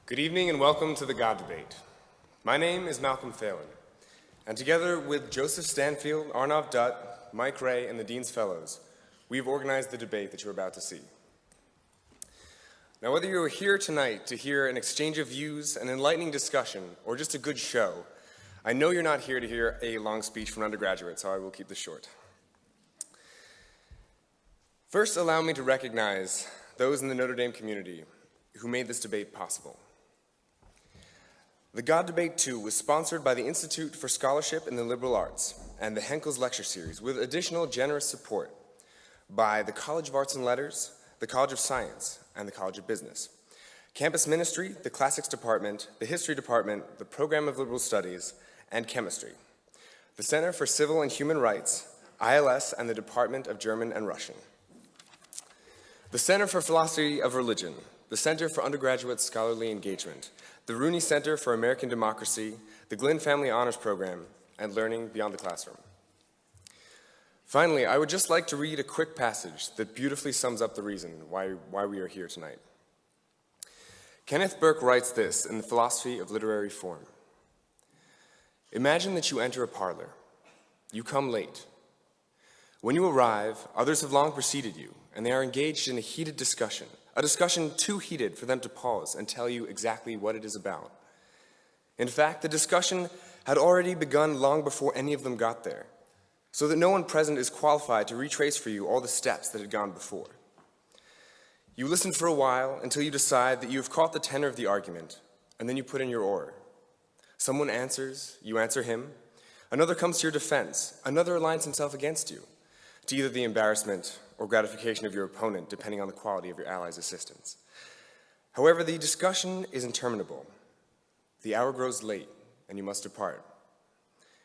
Good evening and welcome to the God Debate. My name is Malcolm Phelan, and together with Joseph Stanfield, Arnav Dutt, Mike Ray, and the Dean's Fellows, we've organized the debate that you're about to see. Now, whether you're here tonight to hear an exchange of views, an enlightening discussion, or just a good show, I know you're not here to hear a long speech from an undergraduate, so I will keep this short. First, allow me to recognize those in the Notre Dame community who made this debate possible. The God Debate 2 was sponsored by the Institute for Scholarship in the Liberal Arts and the Henkel's Lecture Series, with additional generous support by the College of Arts and Letters, the College of Science, and the College of Business, Campus Ministry, the Classics Department, the History Department, the Program of Liberal Studies, and Chemistry, the Center for Civil and Human Rights, ILS, and the Department of German and Russian, the Center for Philosophy of Religion, the Center for Undergraduate Scholarly Engagement, the Rooney Center for American Democracy, the Glynn Family Honors Program, and Learning Beyond the Classroom. Finally, I would just like to read a quick passage that beautifully sums up the reason why we are here tonight. Kenneth Burke writes this in the Philosophy of Literary Form. Imagine that you enter a parlor. You come late. When you arrive, others have long preceded you, and they are engaged in a heated discussion. A discussion too heated for them to pause and tell you exactly what it is about. In fact, the discussion had already begun long before any of them got there, so that no one present is qualified to retrace for you all the steps that had gone before. You listen for a while until you decide that you have caught the tenor of the argument, and then you put in your oar. Someone answers, you answer him. Another comes to your defense. Another aligns himself against you, to either the embarrassment or gratification of your opponent, depending on the quality of your ally's assistance. However, the discussion is interminable. The hour grows late, and you must depart.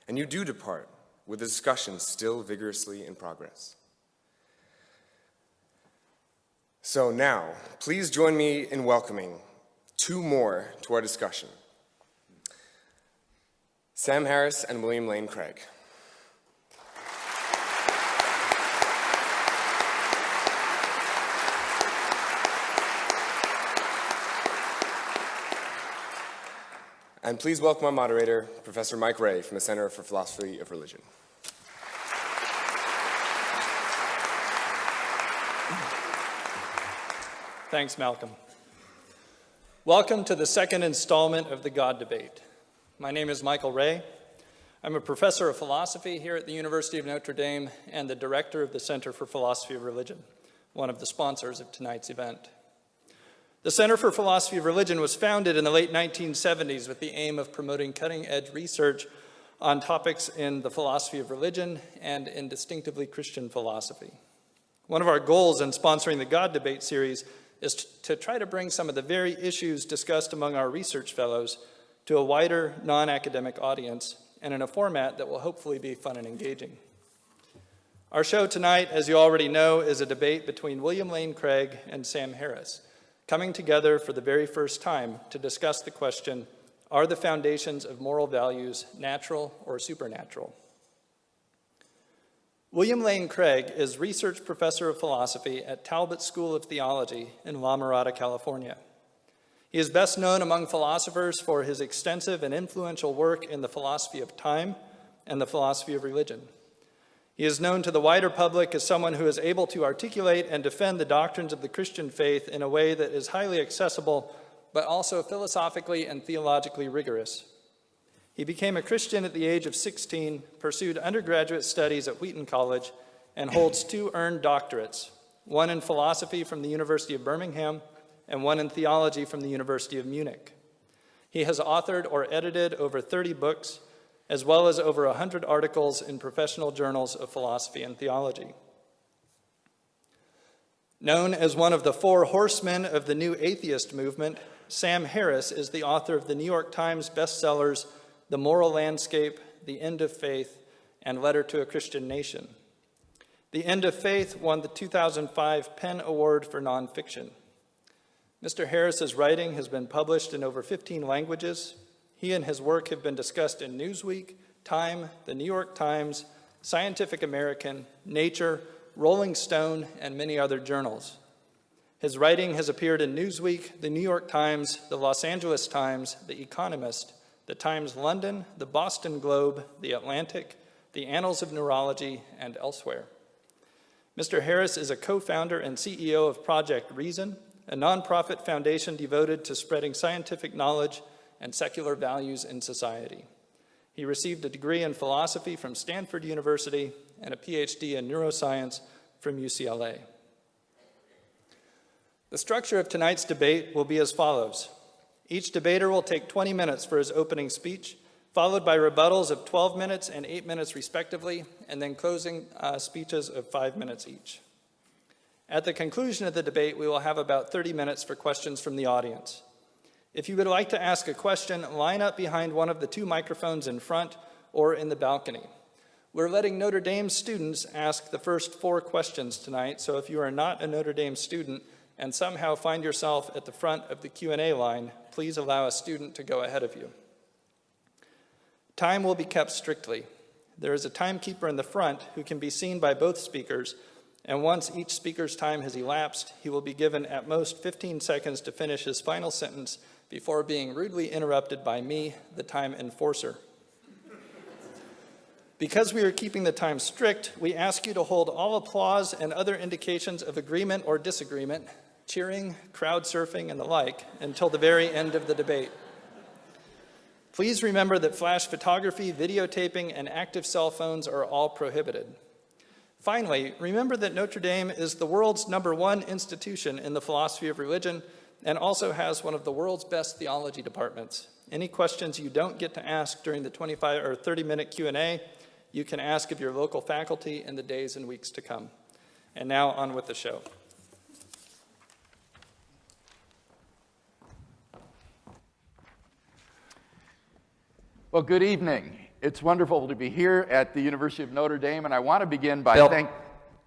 And you do depart, with the discussion still vigorously in progress. So now, please join me in welcoming two more to our discussion. Sam Harris and William Lane Craig. And please welcome our moderator, Professor Mike Ray from the Center for Philosophy of Religion. Thanks, Malcolm. Welcome to the second installment of the God Debate. My name is Michael Ray. I'm a professor of philosophy here at the University of Notre Dame and the director of the Center for Philosophy of Religion, one of the sponsors of tonight's event. The Center for Philosophy of Religion was founded in the late 1970s with the aim of promoting cutting-edge research on topics in the philosophy of religion and in distinctively Christian philosophy. One of our goals in sponsoring the God Debate series is to try to bring some of the very issues discussed among our research fellows to a wider, non-academic audience and in a format that will hopefully be fun and engaging. Our show tonight, as you already know, is a debate between William Lane Craig and Sam Harris, coming together for the very first time to discuss the question, are the foundations of moral values natural or supernatural? William Lane Craig is research professor of philosophy at Talbot School of Theology in La Mirada, California. He is best known among philosophers for his extensive and influential work in the philosophy of time and the philosophy of religion. He is known to the wider public as someone who is able to articulate and defend the doctrines of the Christian faith in a way that is highly accessible, but also philosophically and theologically rigorous. He became a Christian at the age of 16, pursued undergraduate studies at Wheaton College, and holds 2 earned doctorates, one in philosophy from the University of Birmingham and one in theology from the University of Munich. He has authored or edited over 30 books, as well as over 100 articles in professional journals of philosophy and theology. Known as one of the 4 horsemen of the new atheist movement, Sam Harris is the author of the New York Times bestsellers The Moral Landscape, The End of Faith, and Letter to a Christian Nation. The End of Faith won the 2005 PEN Award for Nonfiction. Mr. Harris's writing has been published in over 15 languages. He and his work have been discussed in Newsweek, Time, the New York Times, Scientific American, Nature, Rolling Stone, and many other journals. His writing has appeared in Newsweek, the New York Times, the Los Angeles Times, the Economist, the Times London, the Boston Globe, the Atlantic, the Annals of Neurology, and elsewhere. Mr. Harris is a co-founder and CEO of Project Reason, a nonprofit foundation devoted to spreading scientific knowledge and secular values in society. He received a degree in philosophy from Stanford University and a PhD in neuroscience from UCLA. The structure of tonight's debate will be as follows. Each debater will take 20 minutes for his opening speech, followed by rebuttals of 12 minutes and 8 minutes respectively, and then closing speeches of 5 minutes each. At the conclusion of the debate, we will have about 30 minutes for questions from the audience. If you would like to ask a question, line up behind one of the 2 microphones in front or in the balcony. We're letting Notre Dame students ask the first 4 questions tonight, so if you are not a Notre Dame student and somehow find yourself at the front of the Q&A line, please allow a student to go ahead of you. Time will be kept strictly. There is a timekeeper in the front who can be seen by both speakers, and once each speaker's time has elapsed, he will be given at most 15 seconds to finish his final sentence before being rudely interrupted by me, the time enforcer. Because we are keeping the time strict, we ask you to hold all applause and other indications of agreement or disagreement, cheering, crowd surfing, and the like, until the very end of the debate. Please remember that flash photography, videotaping, and active cell phones are all prohibited. Finally, remember that Notre Dame is the world's #1 institution in the philosophy of religion and also has one of the world's best theology departments. Any questions you don't get to ask during the 25 or 30-minute Q&A, you can ask of your local faculty in the days and weeks to come. And now on with the show. Well, good evening. It's wonderful to be here at the University of Notre Dame, and I want to begin by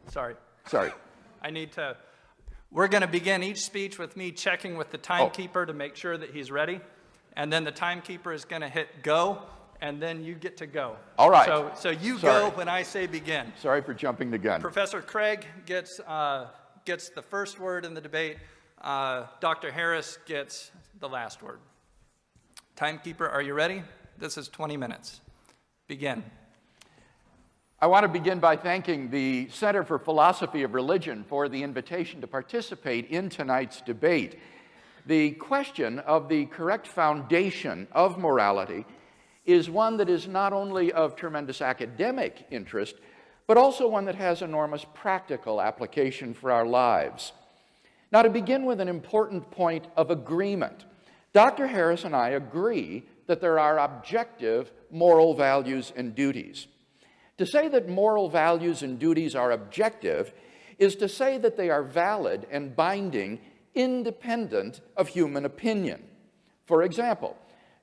Sorry. Sorry. We're going to begin each speech with me checking with the timekeeper to make sure that he's ready, and then the timekeeper is going to hit go, and then you get to go. All right. So you go when I say begin. Sorry for jumping the gun. Professor Craig gets the first word in the debate. Dr. Harris gets the last word. Timekeeper, are you ready? This is 20 minutes. Begin. I want to begin by thanking the Center for Philosophy of Religion for the invitation to participate in tonight's debate. The question of the correct foundation of morality is one that is not only of tremendous academic interest, but also one that has enormous practical application for our lives. Now, to begin with an important point of agreement, Dr. Harris and I agree that there are objective moral values and duties. To say that moral values and duties are objective is to say that they are valid and binding independent of human opinion. For example,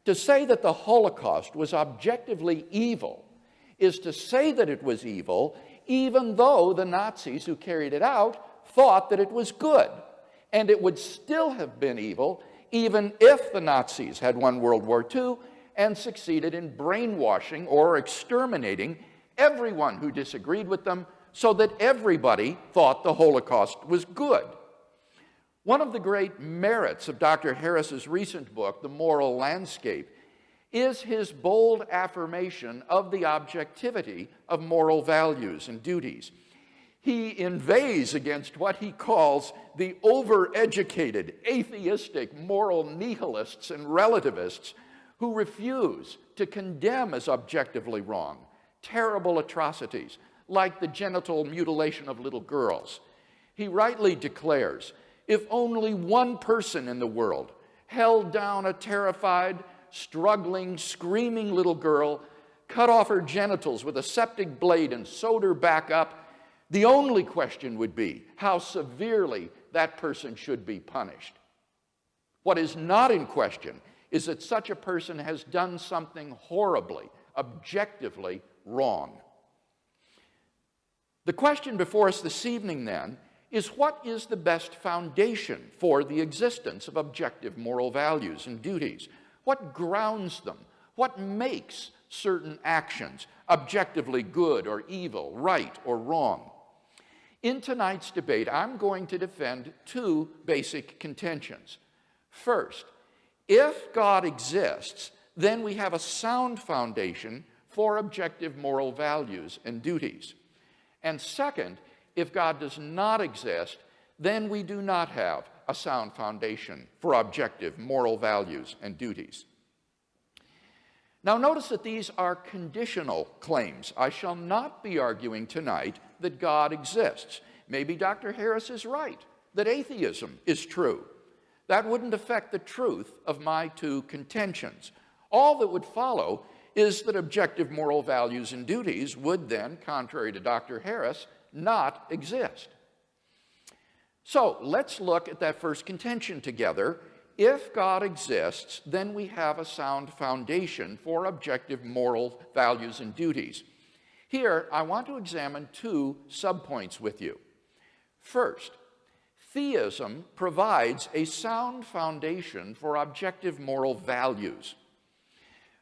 to say that the Holocaust was objectively evil is to say that it was evil even though the Nazis who carried it out thought that it was good, and it would still have been evil even if the Nazis had won World War II and succeeded in brainwashing or exterminating everyone who disagreed with them so that everybody thought the Holocaust was good. One of the great merits of Dr. Harris's recent book, The Moral Landscape, is his bold affirmation of the objectivity of moral values and duties. He inveighs against what he calls the overeducated, atheistic, moral nihilists and relativists who refuse to condemn as objectively wrong terrible atrocities like the genital mutilation of little girls. He rightly declares, if only one person in the world held down a terrified, struggling, screaming little girl, cut off her genitals with a septic blade and sewed her back up, the only question would be how severely that person should be punished. What is not in question is that such a person has done something horribly, objectively wrong. The question before us this evening, then, is what is the best foundation for the existence of objective moral values and duties? What grounds them? What makes certain actions objectively good or evil, right or wrong? In tonight's debate, I'm going to defend two basic contentions. First, if God exists, then we have a sound foundation for objective moral values and duties. And second, if God does not exist, then we do not have a sound foundation for objective moral values and duties. Now notice that these are conditional claims. I shall not be arguing tonight that God exists. Maybe Dr. Harris is right, that atheism is true. That wouldn't affect the truth of my two contentions. All that would follow is that objective moral values and duties would then, contrary to Dr. Harris, not exist. So let's look at that first contention together. If God exists, then we have a sound foundation for objective moral values and duties. Here, I want to examine two subpoints with you. First, theism provides a sound foundation for objective moral values.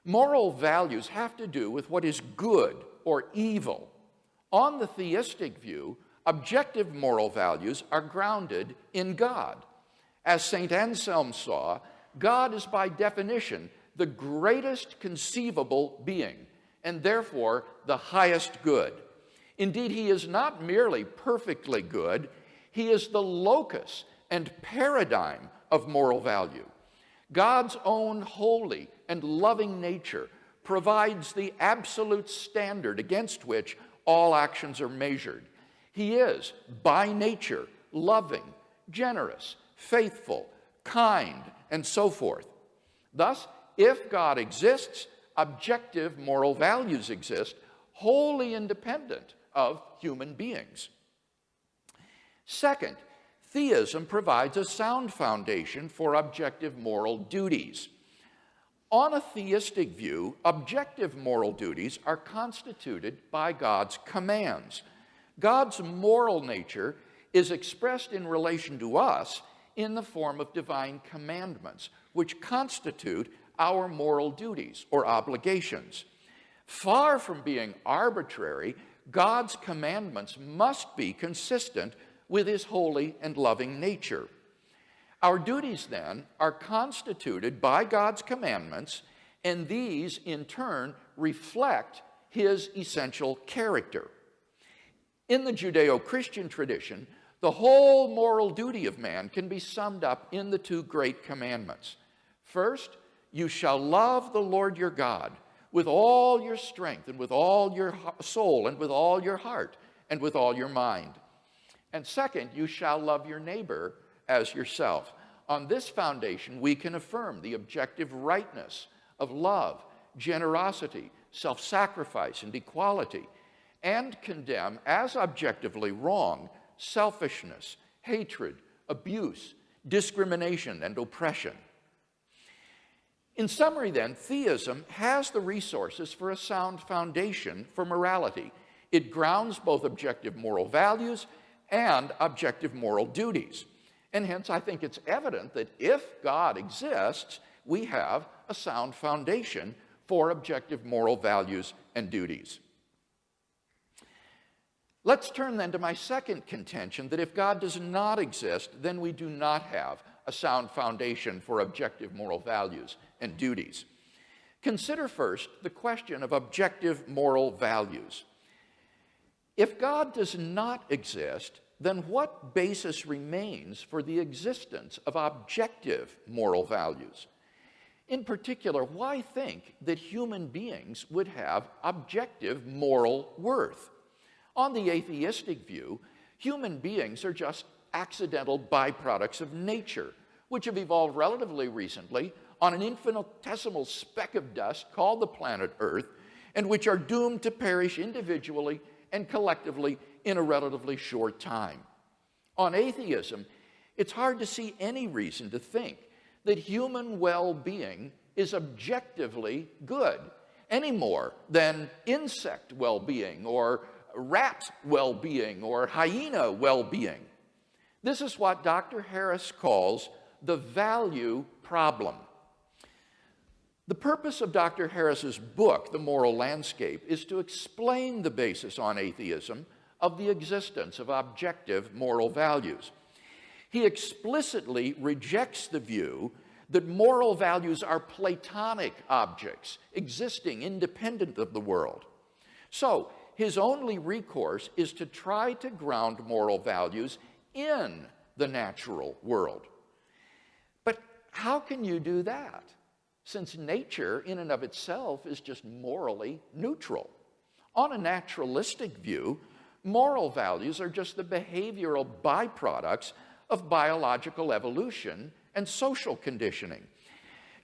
Moral values have to do with what is good or evil. On the theistic view, objective moral values are grounded in God. As St. Anselm saw, God is by definition the greatest conceivable being, and therefore the highest good. Indeed, he is not merely perfectly good, he is the locus and paradigm of moral value. God's own holy and loving nature provides the absolute standard against which all actions are measured. He is, by nature, loving, generous, faithful, kind, and so forth. Thus, if God exists, objective moral values exist, wholly independent of human beings. Second, theism provides a sound foundation for objective moral duties. On a theistic view, objective moral duties are constituted by God's commands. God's moral nature is expressed in relation to us in the form of divine commandments, which constitute our moral duties or obligations. Far from being arbitrary, God's commandments must be consistent with his holy and loving nature. Our duties, then, are constituted by God's commandments, and these, in turn, reflect his essential character. In the Judeo-Christian tradition, the whole moral duty of man can be summed up in the two great commandments. First, you shall love the Lord your God with all your strength and with all your soul and with all your heart and with all your mind. And second, you shall love your neighbor as yourself. On this foundation, we can affirm the objective rightness of love, generosity, self-sacrifice, and equality, and condemn as objectively wrong selfishness, hatred, abuse, discrimination, and oppression. In summary, then, theism has the resources for a sound foundation for morality. It grounds both objective moral values and objective moral duties. And hence, I think it's evident that if God exists, we have a sound foundation for objective moral values and duties. Let's turn then to my second contention, that if God does not exist, then we do not have a sound foundation for objective moral values and duties. Consider first the question of objective moral values. If God does not exist, then what basis remains for the existence of objective moral values? In particular, why think that human beings would have objective moral worth? On the atheistic view, human beings are just accidental byproducts of nature, which have evolved relatively recently on an infinitesimal speck of dust called the planet Earth, and which are doomed to perish individually and collectively in a relatively short time. On atheism, it's hard to see any reason to think that human well-being is objectively good, any more than insect well-being or rat well-being or hyena well-being. This is what Dr. Harris calls the value problem. The purpose of Dr. Harris's book, The Moral Landscape, is to explain the basis on atheism of the existence of objective moral values. He explicitly rejects the view that moral values are Platonic objects existing independent of the world. So, his only recourse is to try to ground moral values in the natural world. But how can you do that, since nature in and of itself is just morally neutral? On a naturalistic view, moral values are just the behavioral byproducts of biological evolution and social conditioning.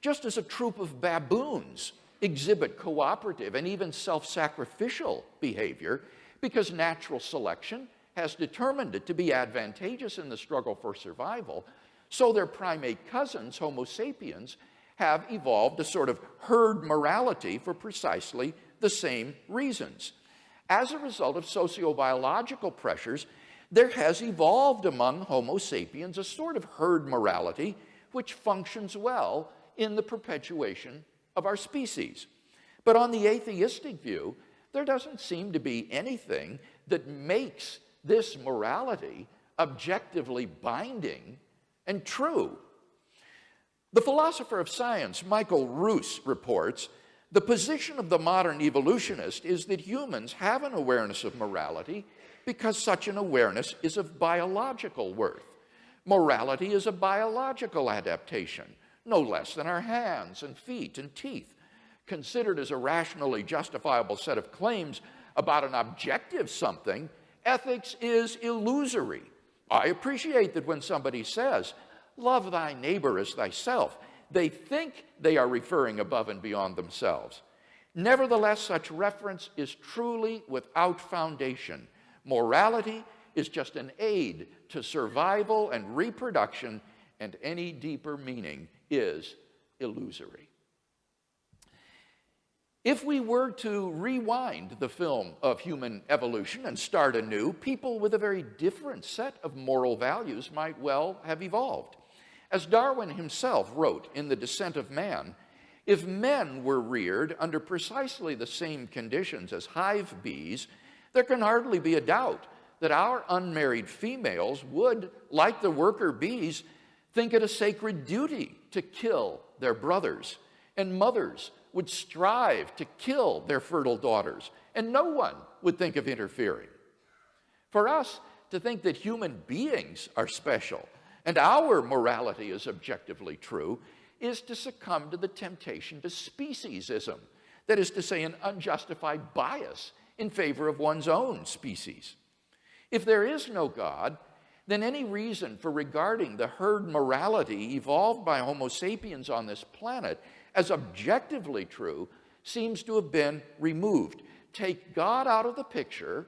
Just as a troop of baboons exhibit cooperative and even self-sacrificial behavior because natural selection has determined it to be advantageous in the struggle for survival, so their primate cousins, Homo sapiens, have evolved a sort of herd morality for precisely the same reasons. As a result of sociobiological pressures, there has evolved among Homo sapiens a sort of herd morality which functions well in the perpetuation of our species. But on the atheistic view, there doesn't seem to be anything that makes this morality objectively binding and true. The philosopher of science, Michael Ruse, reports, the position of the modern evolutionist is that humans have an awareness of morality because such an awareness is of biological worth. Morality is a biological adaptation, no less than our hands and feet and teeth. Considered as a rationally justifiable set of claims about an objective something, ethics is illusory. I appreciate that when somebody says, love thy neighbor as thyself, they think they are referring above and beyond themselves. Nevertheless, such reference is truly without foundation. Morality is just an aid to survival and reproduction, and any deeper meaning is illusory. If we were to rewind the film of human evolution and start anew, people with a very different set of moral values might well have evolved. As Darwin himself wrote in The Descent of Man, if men were reared under precisely the same conditions as hive bees, there can hardly be a doubt that our unmarried females would, like the worker bees, think it a sacred duty to kill their brothers, and mothers would strive to kill their fertile daughters, and no one would think of interfering. For us to think that human beings are special and our morality is objectively true is to succumb to the temptation to speciesism, that is to say, an unjustified bias in favor of one's own species. If there is no God, then any reason for regarding the herd morality evolved by Homo sapiens on this planet as objectively true seems to have been removed. Take God out of the picture,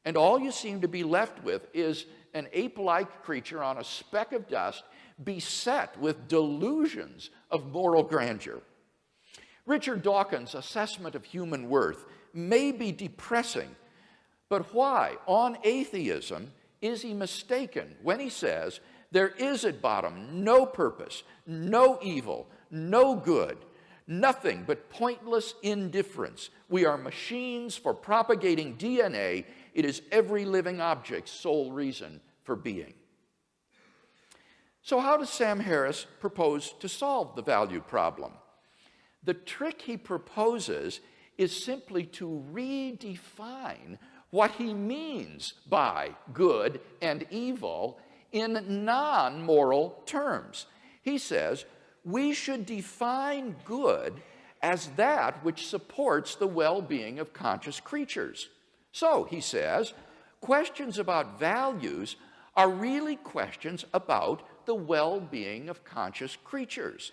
and all you seem to be left with is an ape-like creature on a speck of dust beset with delusions of moral grandeur. Richard Dawkins' assessment of human worth may be depressing, but why, on atheism, is he mistaken when he says there is at bottom no purpose, no evil, no good, nothing but pointless indifference? We are machines for propagating DNA. It is every living object's sole reason for being. So how does Sam Harris propose to solve the value problem? The trick he proposes is simply to redefine what he means by good and evil in non-moral terms. He says, we should define good as that which supports the well-being of conscious creatures. So, he says, questions about values are really questions about the well-being of conscious creatures.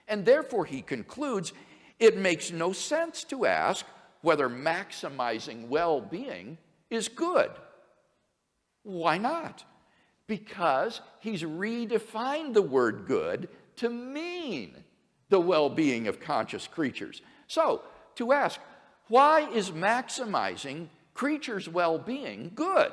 And therefore, he concludes, it makes no sense to ask whether maximizing well-being is good. Why not? Because he's redefined the word good to mean the well-being of conscious creatures. So, to ask, why is maximizing creatures' well-being good,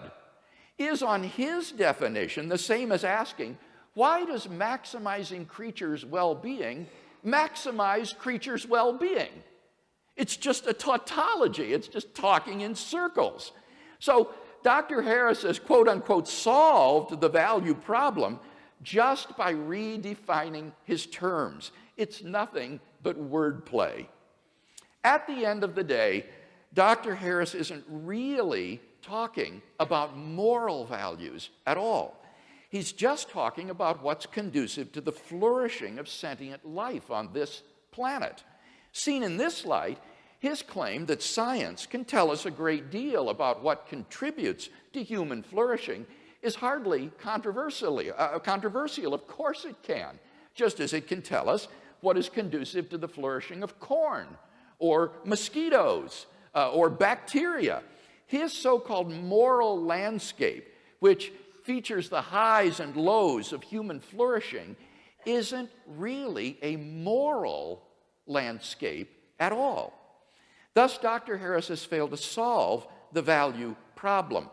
is on his definition the same as asking, why does maximizing creatures' well-being maximize creatures' well-being? It's just a tautology. It's just talking in circles. So Dr. Harris has, quote unquote, solved the value problem just by redefining his terms. It's nothing but wordplay. At the end of the day, Dr. Harris isn't really talking about moral values at all. He's just talking about what's conducive to the flourishing of sentient life on this planet. Seen in this light, his claim that science can tell us a great deal about what contributes to human flourishing is hardly controversial. Of course it can, just as it can tell us what is conducive to the flourishing of corn or mosquitoes or bacteria. His so-called moral landscape, which features the highs and lows of human flourishing, isn't really a moral landscape at all. Thus, Dr. Harris has failed to solve the value problem.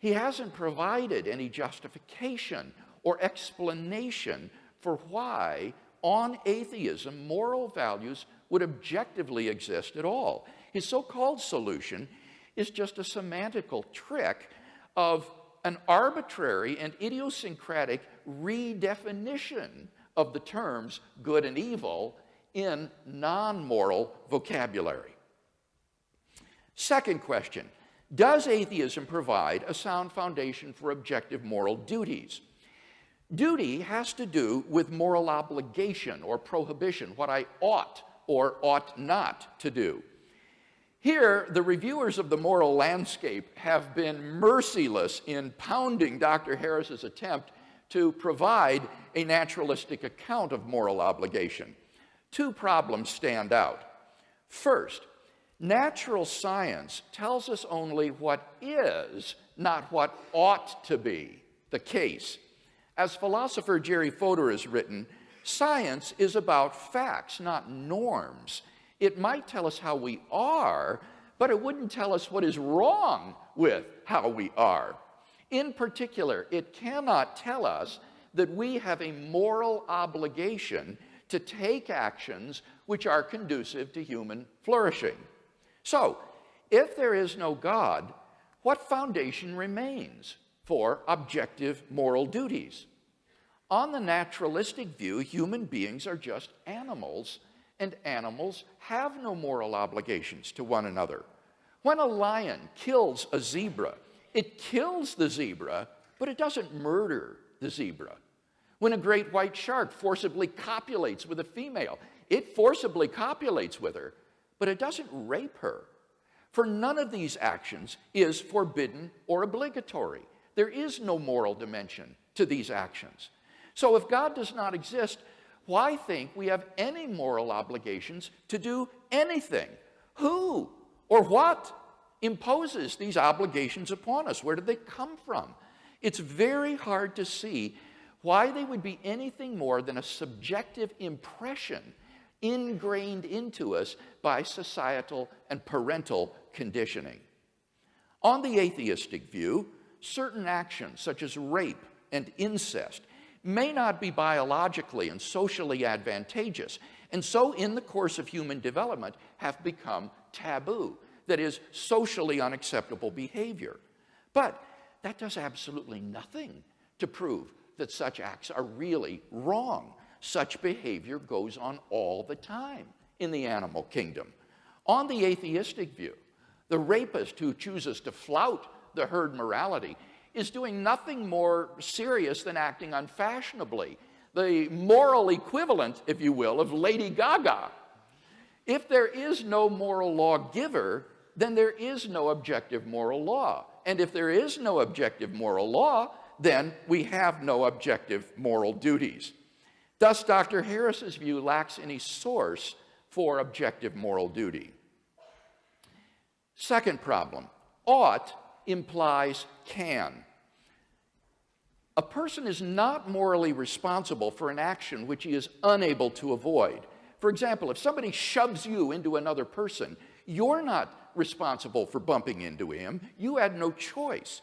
He hasn't provided any justification or explanation for why, on atheism, moral values would objectively exist at all. His so-called solution is just a semantical trick of an arbitrary and idiosyncratic redefinition of the terms good and evil in non-moral vocabulary. Second question, does atheism provide a sound foundation for objective moral duties? Duty has to do with moral obligation or prohibition, what I ought or ought not to do. Here, the reviewers of the moral landscape have been merciless in pounding Dr. Harris's attempt to provide a naturalistic account of moral obligation. Two problems stand out. First, natural science tells us only what is, not what ought to be, the case. As philosopher Jerry Fodor has written, science is about facts, not norms. It might tell us how we are, but it wouldn't tell us what is wrong with how we are. In particular, it cannot tell us that we have a moral obligation to take actions which are conducive to human flourishing. So, if there is no God, what foundation remains for objective moral duties? On the naturalistic view, human beings are just animals, and animals have no moral obligations to one another. When a lion kills a zebra, it kills the zebra, but it doesn't murder the zebra. When a great white shark forcibly copulates with a female, it forcibly copulates with her, but it doesn't rape her. For none of these actions is forbidden or obligatory. There is no moral dimension to these actions. So if God does not exist, why think we have any moral obligations to do anything? Who or what imposes these obligations upon us? Where do they come from? It's very hard to see why they would be anything more than a subjective impression ingrained into us by societal and parental conditioning. On the atheistic view, certain actions such as rape and incest may not be biologically and socially advantageous, and so in the course of human development have become taboo, that is, socially unacceptable behavior. But that does absolutely nothing to prove that such acts are really wrong. Such behavior goes on all the time in the animal kingdom. On the atheistic view, the rapist who chooses to flout the herd morality is doing nothing more serious than acting unfashionably, the moral equivalent, if you will, of Lady Gaga. If there is no moral lawgiver, then there is no objective moral law. And if there is no objective moral law, then we have no objective moral duties. Thus, Dr. Harris's view lacks any source for objective moral duty. Second problem, ought implies can. A person is not morally responsible for an action which he is unable to avoid. For example, if somebody shoves you into another person, you're not responsible for bumping into him. You had no choice.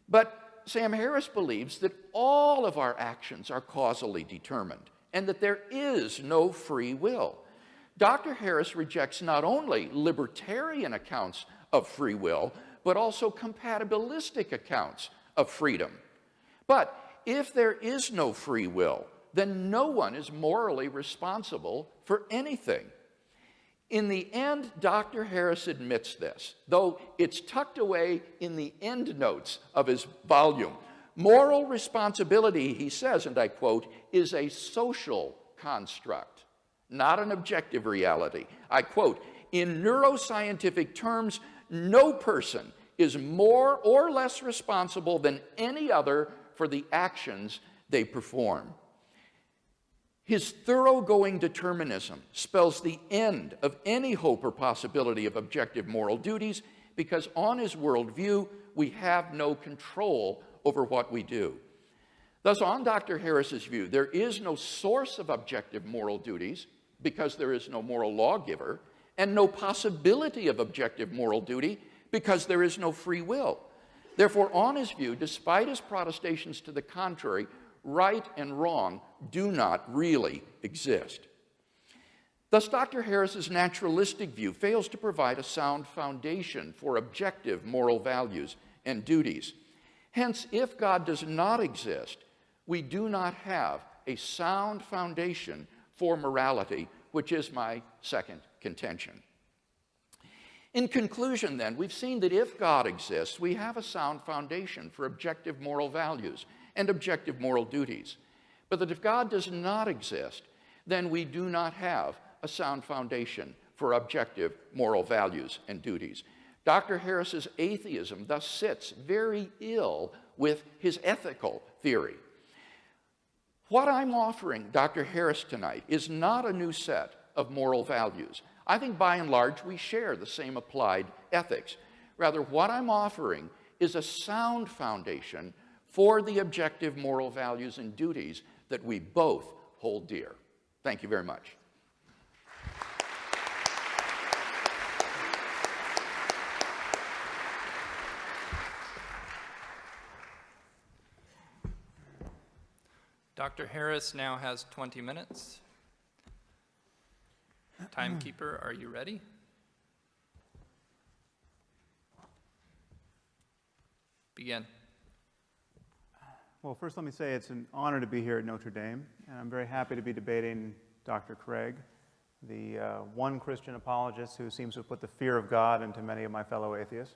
But Sam Harris believes that all of our actions are causally determined and that there is no free will. Dr. Harris rejects not only libertarian accounts of free will, but also compatibilistic accounts of freedom. But if there is no free will, then no one is morally responsible for anything. In the end, Dr. Harris admits this, though it's tucked away in the endnotes of his volume. Moral responsibility, he says, and I quote, is a social construct, not an objective reality. I quote, in neuroscientific terms, no person is more or less responsible than any other for the actions they perform. His thoroughgoing determinism spells the end of any hope or possibility of objective moral duties because on his worldview, we have no control over what we do. Thus, on Dr. Harris's view, there is no source of objective moral duties because there is no moral lawgiver, and no possibility of objective moral duty because there is no free will. Therefore, on his view, despite his protestations to the contrary, right and wrong do not really exist. Thus, Dr. Harris's naturalistic view fails to provide a sound foundation for objective moral values and duties. Hence, if God does not exist, we do not have a sound foundation for morality, which is my second contention. In conclusion, then, we've seen that if God exists, we have a sound foundation for objective moral values and objective moral duties. But that if God does not exist, then we do not have a sound foundation for objective moral values and duties. Dr. Harris's atheism thus sits very ill with his ethical theory. What I'm offering Dr. Harris tonight is not a new set of moral values. I think by and large we share the same applied ethics. Rather, what I'm offering is a sound foundation for the objective moral values and duties that we both hold dear. Thank you very much. Dr. Harris now has 20 minutes. Timekeeper, are you ready? Begin. Well, first let me say it's an honor to be here at Notre Dame, and I'm very happy to be debating Dr. Craig, the one Christian apologist who seems to have put the fear of God into many of my fellow atheists.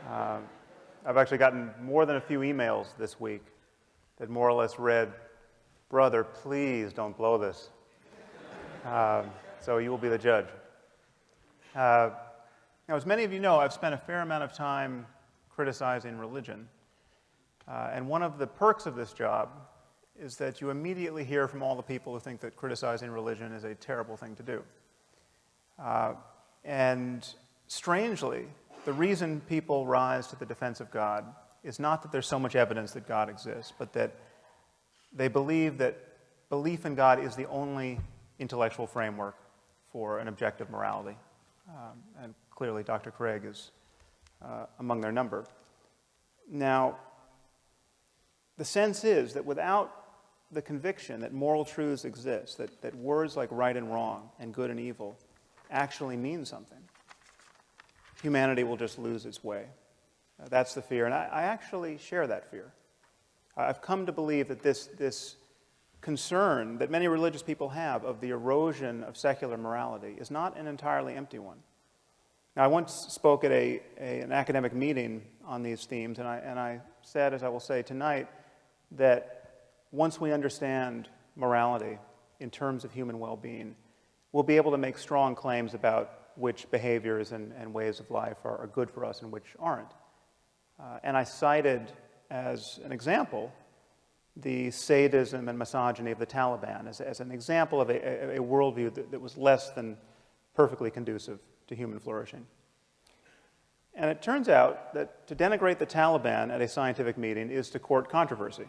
I've actually gotten more than a few emails this week that more or less read, "Brother, please don't blow this." So you will be the judge. Now, as many of you know, I've spent a fair amount of time criticizing religion. And one of the perks of this job is that you immediately hear from all the people who think that criticizing religion is a terrible thing to do. And strangely, the reason people rise to the defense of God is not that there's so much evidence that God exists, but that they believe that belief in God is the only intellectual framework for an objective morality. And clearly Dr. Craig is among their number. Now, the sense is that without the conviction that moral truths exist, that words like right and wrong and good and evil actually mean something, humanity will just lose its way. That's the fear, and I actually share that fear. I've come to believe that this concern that many religious people have of the erosion of secular morality is not an entirely empty one. Now, I once spoke at an academic meeting on these themes, and I said, as I will say tonight, that once we understand morality in terms of human well-being, we'll be able to make strong claims about which behaviors and ways of life are good for us and which aren't. And I cited as an example the sadism and misogyny of the Taliban as an example of a worldview that was less than perfectly conducive to human flourishing. And it turns out that to denigrate the Taliban at a scientific meeting is to court controversy.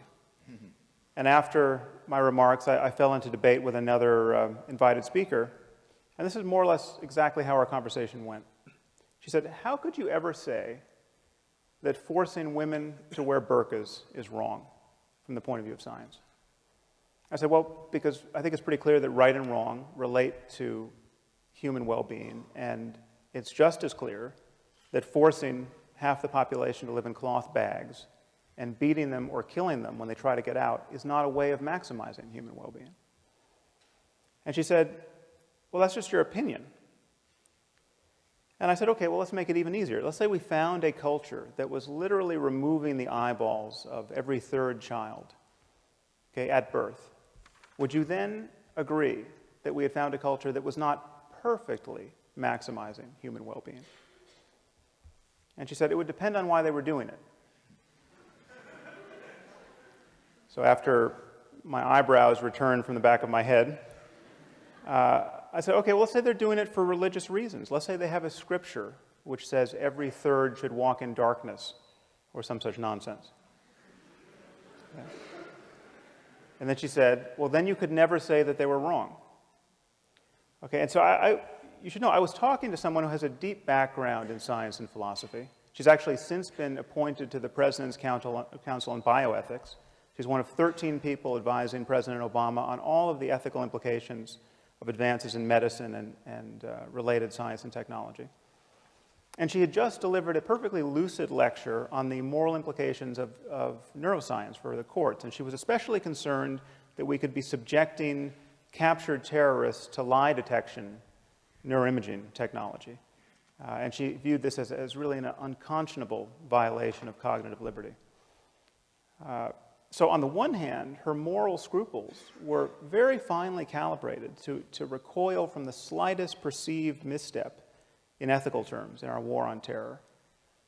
Mm-hmm. And after my remarks, I fell into debate with another invited speaker, and this is more or less exactly how our conversation went. She said, "How could you ever say that forcing women to wear burqas is wrong from the point of view of science?" I said, well, because I think it's pretty clear that right and wrong relate to human well-being, and it's just as clear that forcing half the population to live in cloth bags and beating them or killing them when they try to get out is not a way of maximizing human well-being. And she said, well, that's just your opinion. And I said, okay, well, let's make it even easier. Let's say we found a culture that was literally removing the eyeballs of every third child, okay, at birth. Would you then agree that we had found a culture that was not perfectly maximizing human well-being? And she said, it would depend on why they were doing it. So after my eyebrows returned from the back of my head, I said, okay, well, let's say they're doing it for religious reasons. Let's say they have a scripture which says every third should walk in darkness, or some such nonsense. Okay. And then she said, well, then you could never say that they were wrong. Okay, and so you should know, I was talking to someone who has a deep background in science and philosophy. She's actually since been appointed to the President's Council on Bioethics. She's one of 13 people advising President Obama on all of the ethical implications of advances in medicine and related science and technology. And she had just delivered a perfectly lucid lecture on the moral implications of neuroscience for the courts. And she was especially concerned that we could be subjecting captured terrorists to lie detection neuroimaging technology. And she viewed this as really an unconscionable violation of cognitive liberty. So on the one hand, her moral scruples were very finely calibrated to recoil from the slightest perceived misstep in ethical terms in our war on terror.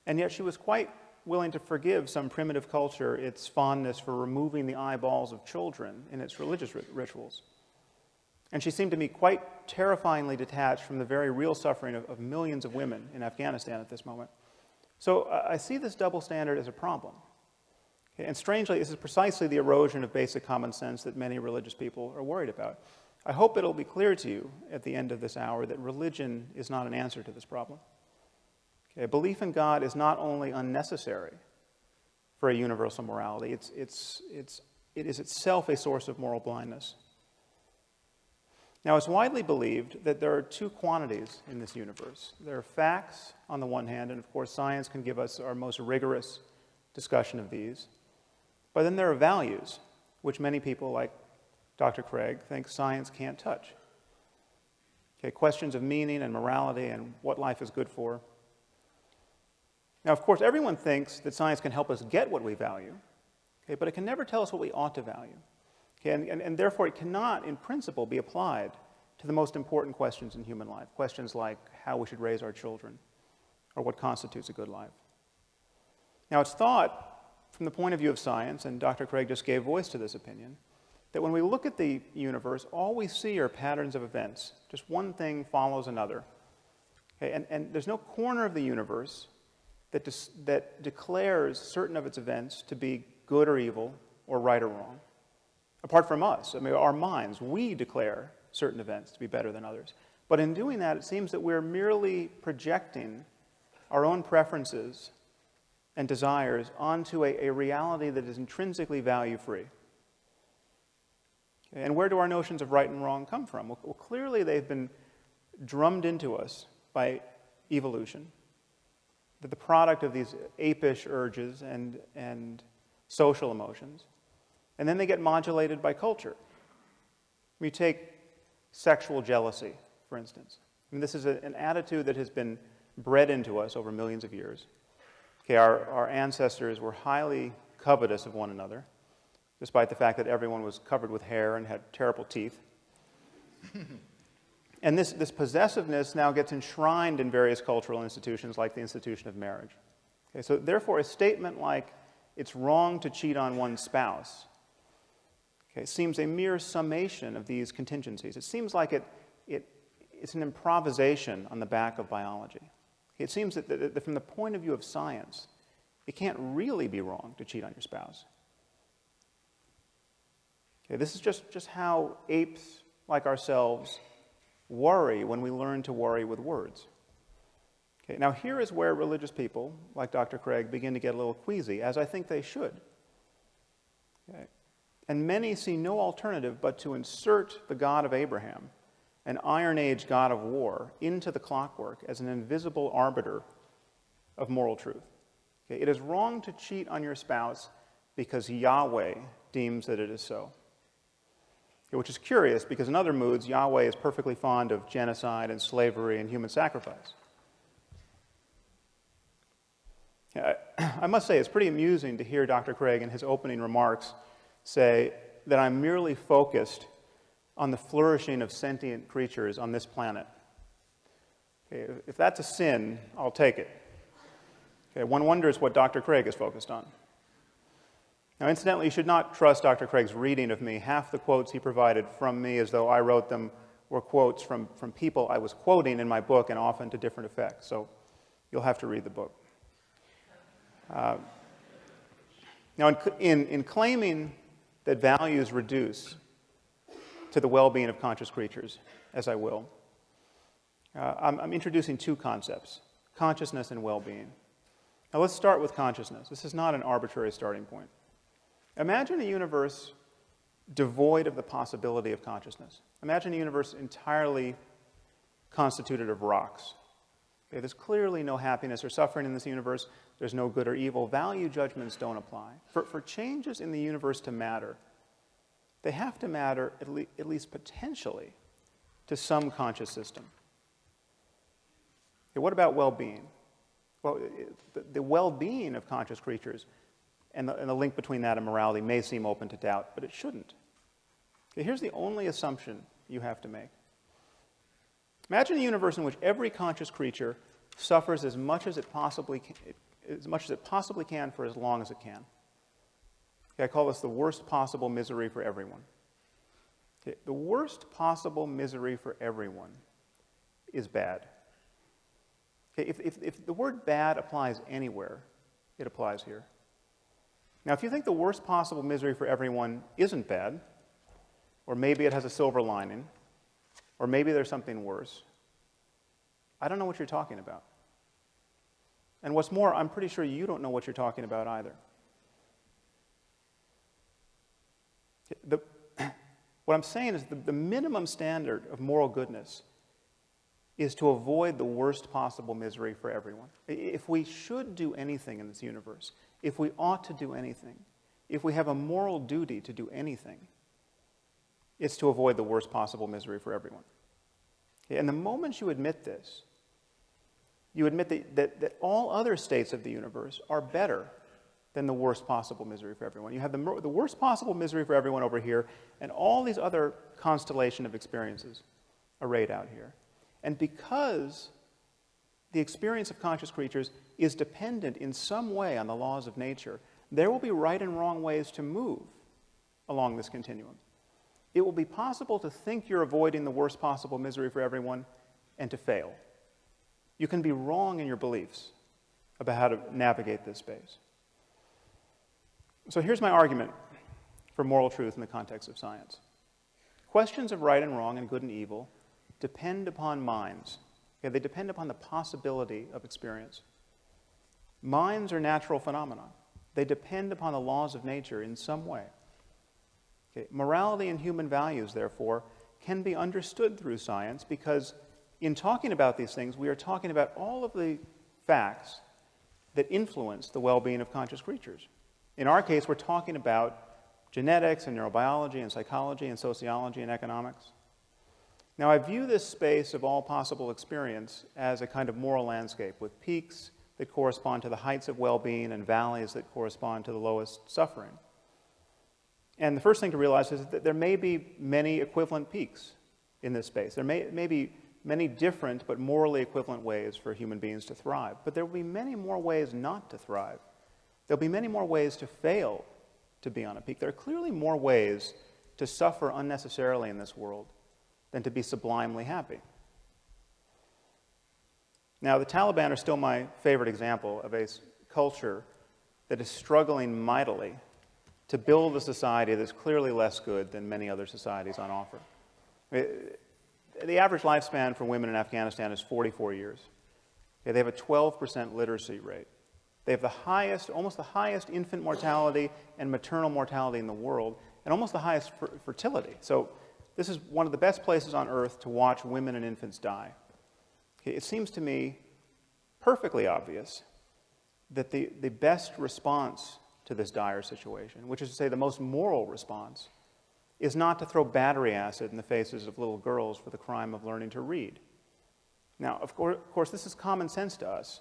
And yet she was quite willing to forgive some primitive culture its fondness for removing the eyeballs of children in its religious rituals. And she seemed to me quite terrifyingly detached from the very real suffering of millions of women in Afghanistan at this moment. So I see this double standard as a problem. Okay, and strangely, this is precisely the erosion of basic common sense that many religious people are worried about. I hope it'll be clear to you at the end of this hour that religion is not an answer to this problem. Okay, belief in God is not only unnecessary for a universal morality, it is itself a source of moral blindness. Now, it's widely believed that there are two quantities in this universe. There are facts on the one hand, and of course science can give us our most rigorous discussion of these. But then there are values, which many people, like Dr. Craig, think science can't touch. Okay, questions of meaning and morality and what life is good for. Now, of course, everyone thinks that science can help us get what we value, okay, but it can never tell us what we ought to value. Okay, and therefore, it cannot, in principle, be applied to the most important questions in human life, questions like how we should raise our children or what constitutes a good life. Now, it's thought, from the point of view of science, and Dr. Craig just gave voice to this opinion, that when we look at the universe, all we see are patterns of events. Just one thing follows another. Okay, and there's no corner of the universe that declares certain of its events to be good or evil or right or wrong. Apart from us, I mean, our minds, we declare certain events to be better than others. But in doing that, it seems that we're merely projecting our own preferences and desires onto a reality that is intrinsically value-free. Okay, and where do our notions of right and wrong come from? Well, clearly they've been drummed into us by evolution, that the product of these apish urges and social emotions, and then they get modulated by culture. You take sexual jealousy, for instance. I mean, this is an attitude that has been bred into us over millions of years. Okay, our ancestors were highly covetous of one another, despite the fact that everyone was covered with hair and had terrible teeth. And this possessiveness now gets enshrined in various cultural institutions like the institution of marriage. Okay, so therefore, a statement like, it's wrong to cheat on one's spouse, okay, seems a mere summation of these contingencies. It seems like it's an improvisation on the back of biology. Okay, it seems that from the point of view of science, it can't really be wrong to cheat on your spouse. Okay, this is just how apes like ourselves worry when we learn to worry with words. Okay, now here is where religious people, like Dr. Craig, begin to get a little queasy, as I think they should. Okay. And many see no alternative but to insert the God of Abraham, an Iron Age God of war, into the clockwork as an invisible arbiter of moral truth. Okay, it is wrong to cheat on your spouse because Yahweh deems that it is so. Okay, which is curious because in other moods, Yahweh is perfectly fond of genocide and slavery and human sacrifice. I must say, it's pretty amusing to hear Dr. Craig in his opening remarks say that I'm merely focused on the flourishing of sentient creatures on this planet. Okay, if that's a sin, I'll take it. Okay, one wonders what Dr. Craig is focused on. Now, incidentally, you should not trust Dr. Craig's reading of me. Half the quotes he provided from me, as though I wrote them, were quotes from people I was quoting in my book, and often to different effects. So you'll have to read the book. Now, in claiming that values reduce to the well-being of conscious creatures, as I will, I'm introducing two concepts, consciousness and well-being. Now, let's start with consciousness. This is not an arbitrary starting point. Imagine a universe devoid of the possibility of consciousness. Imagine a universe entirely constituted of rocks. Okay, there's clearly no happiness or suffering in this universe. There's no good or evil. Value judgments don't apply. For changes in the universe to matter, they have to matter, at least potentially, to some conscious system. Okay, what about well-being? Well, the well-being of conscious creatures and the link between that and morality may seem open to doubt, but it shouldn't. Okay, here's the only assumption you have to make. Imagine a universe in which every conscious creature suffers as much as it possibly can for as long as it can. Okay, I call this the worst possible misery for everyone. Okay, the worst possible misery for everyone is bad. Okay, if the word bad applies anywhere, it applies here. Now, if you think the worst possible misery for everyone isn't bad, or maybe it has a silver lining, or maybe there's something worse, I don't know what you're talking about. And what's more, I'm pretty sure you don't know what you're talking about either. What I'm saying is the minimum standard of moral goodness is to avoid the worst possible misery for everyone. If we should do anything in this universe, if we ought to do anything, if we have a moral duty to do anything, it's to avoid the worst possible misery for everyone. Okay, and the moment you admit this, you admit that all other states of the universe are better than the worst possible misery for everyone. You have the worst possible misery for everyone over here, and all these other constellation of experiences arrayed out here. And because the experience of conscious creatures is dependent in some way on the laws of nature, there will be right and wrong ways to move along this continuum. It will be possible to think you're avoiding the worst possible misery for everyone and to fail. You can be wrong in your beliefs about how to navigate this space. So here's my argument for moral truth in the context of science. Questions of right and wrong and good and evil depend upon minds. Okay, they depend upon the possibility of experience. Minds are natural phenomena. They depend upon the laws of nature in some way. Okay, morality and human values, therefore, can be understood through science because in talking about these things, we are talking about all of the facts that influence the well-being of conscious creatures. In our case, we're talking about genetics and neurobiology and psychology and sociology and economics. Now, I view this space of all possible experience as a kind of moral landscape with peaks that correspond to the heights of well-being and valleys that correspond to the lowest suffering. And the first thing to realize is that there may be many equivalent peaks in this space. There may be many different but morally equivalent ways for human beings to thrive. But there will be many more ways not to thrive. There'll be many more ways to fail to be on a peak. There are clearly more ways to suffer unnecessarily in this world than to be sublimely happy. Now, the Taliban are still my favorite example of a culture that is struggling mightily to build a society that's clearly less good than many other societies on offer. The average lifespan for women in Afghanistan is 44 years. They have a 12% literacy rate. They have the highest, almost the highest infant mortality and maternal mortality in the world, and almost the highest fertility. So this is one of the best places on earth to watch women and infants die. Okay, it seems to me perfectly obvious that the best response to this dire situation, which is to say the most moral response, is not to throw battery acid in the faces of little girls for the crime of learning to read. Now, of course, this is common sense to us,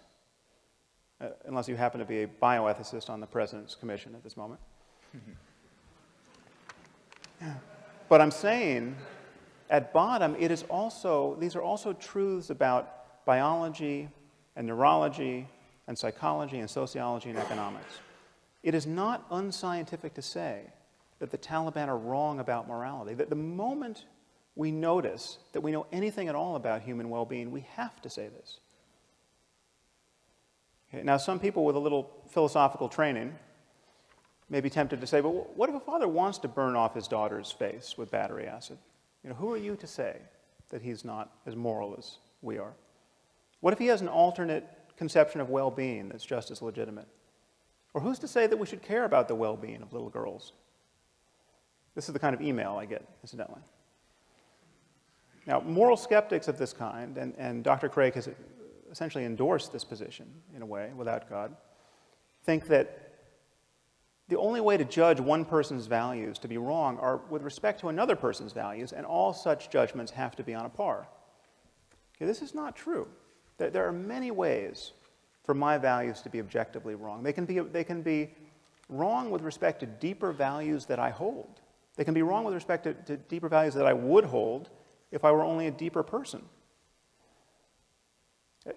unless you happen to be a bioethicist on the President's Commission at this moment. But I'm saying, at bottom, these are also truths about biology and neurology and psychology and sociology and economics. It is not unscientific to say that the Taliban are wrong about morality, that the moment we notice that we know anything at all about human well-being, we have to say this. Okay, now, some people with a little philosophical training may be tempted to say, but what if a father wants to burn off his daughter's face with battery acid? Who are you to say that he's not as moral as we are? What if he has an alternate conception of well-being that's just as legitimate? Or who's to say that we should care about the well-being of little girls? This is the kind of email I get, incidentally. Now, moral skeptics of this kind, and Dr. Craig has essentially endorsed this position, in a way, without God, think that the only way to judge one person's values to be wrong are with respect to another person's values, and all such judgments have to be on a par. Okay, this is not true. There are many ways for my values to be objectively wrong. They can be wrong with respect to deeper values that I hold. They can be wrong with respect to deeper values that I would hold if I were only a deeper person.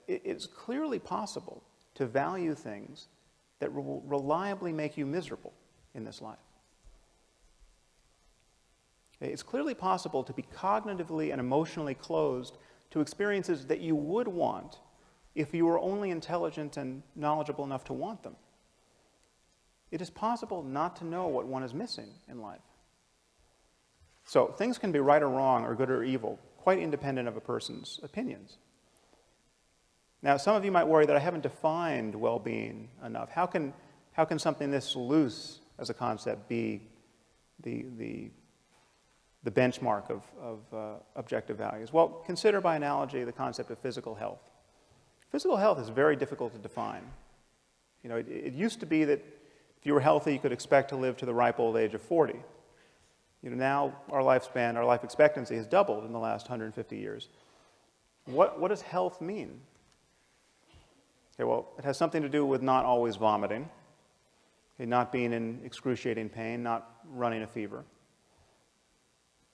It's clearly possible to value things that will reliably make you miserable in this life. It's clearly possible to be cognitively and emotionally closed to experiences that you would want if you were only intelligent and knowledgeable enough to want them. It is possible not to know what one is missing in life. So things can be right or wrong or good or evil, quite independent of a person's opinions. Now, some of you might worry that I haven't defined well-being enough. How can something this loose as a concept be the benchmark of objective values? Well, consider by analogy the concept of physical health. Physical health is very difficult to define. It used to be that if you were healthy, you could expect to live to the ripe old age of 40. Now our lifespan, our life expectancy has doubled in the last 150 years. What does health mean? Okay, well, it has something to do with not always vomiting, okay, not being in excruciating pain, not running a fever.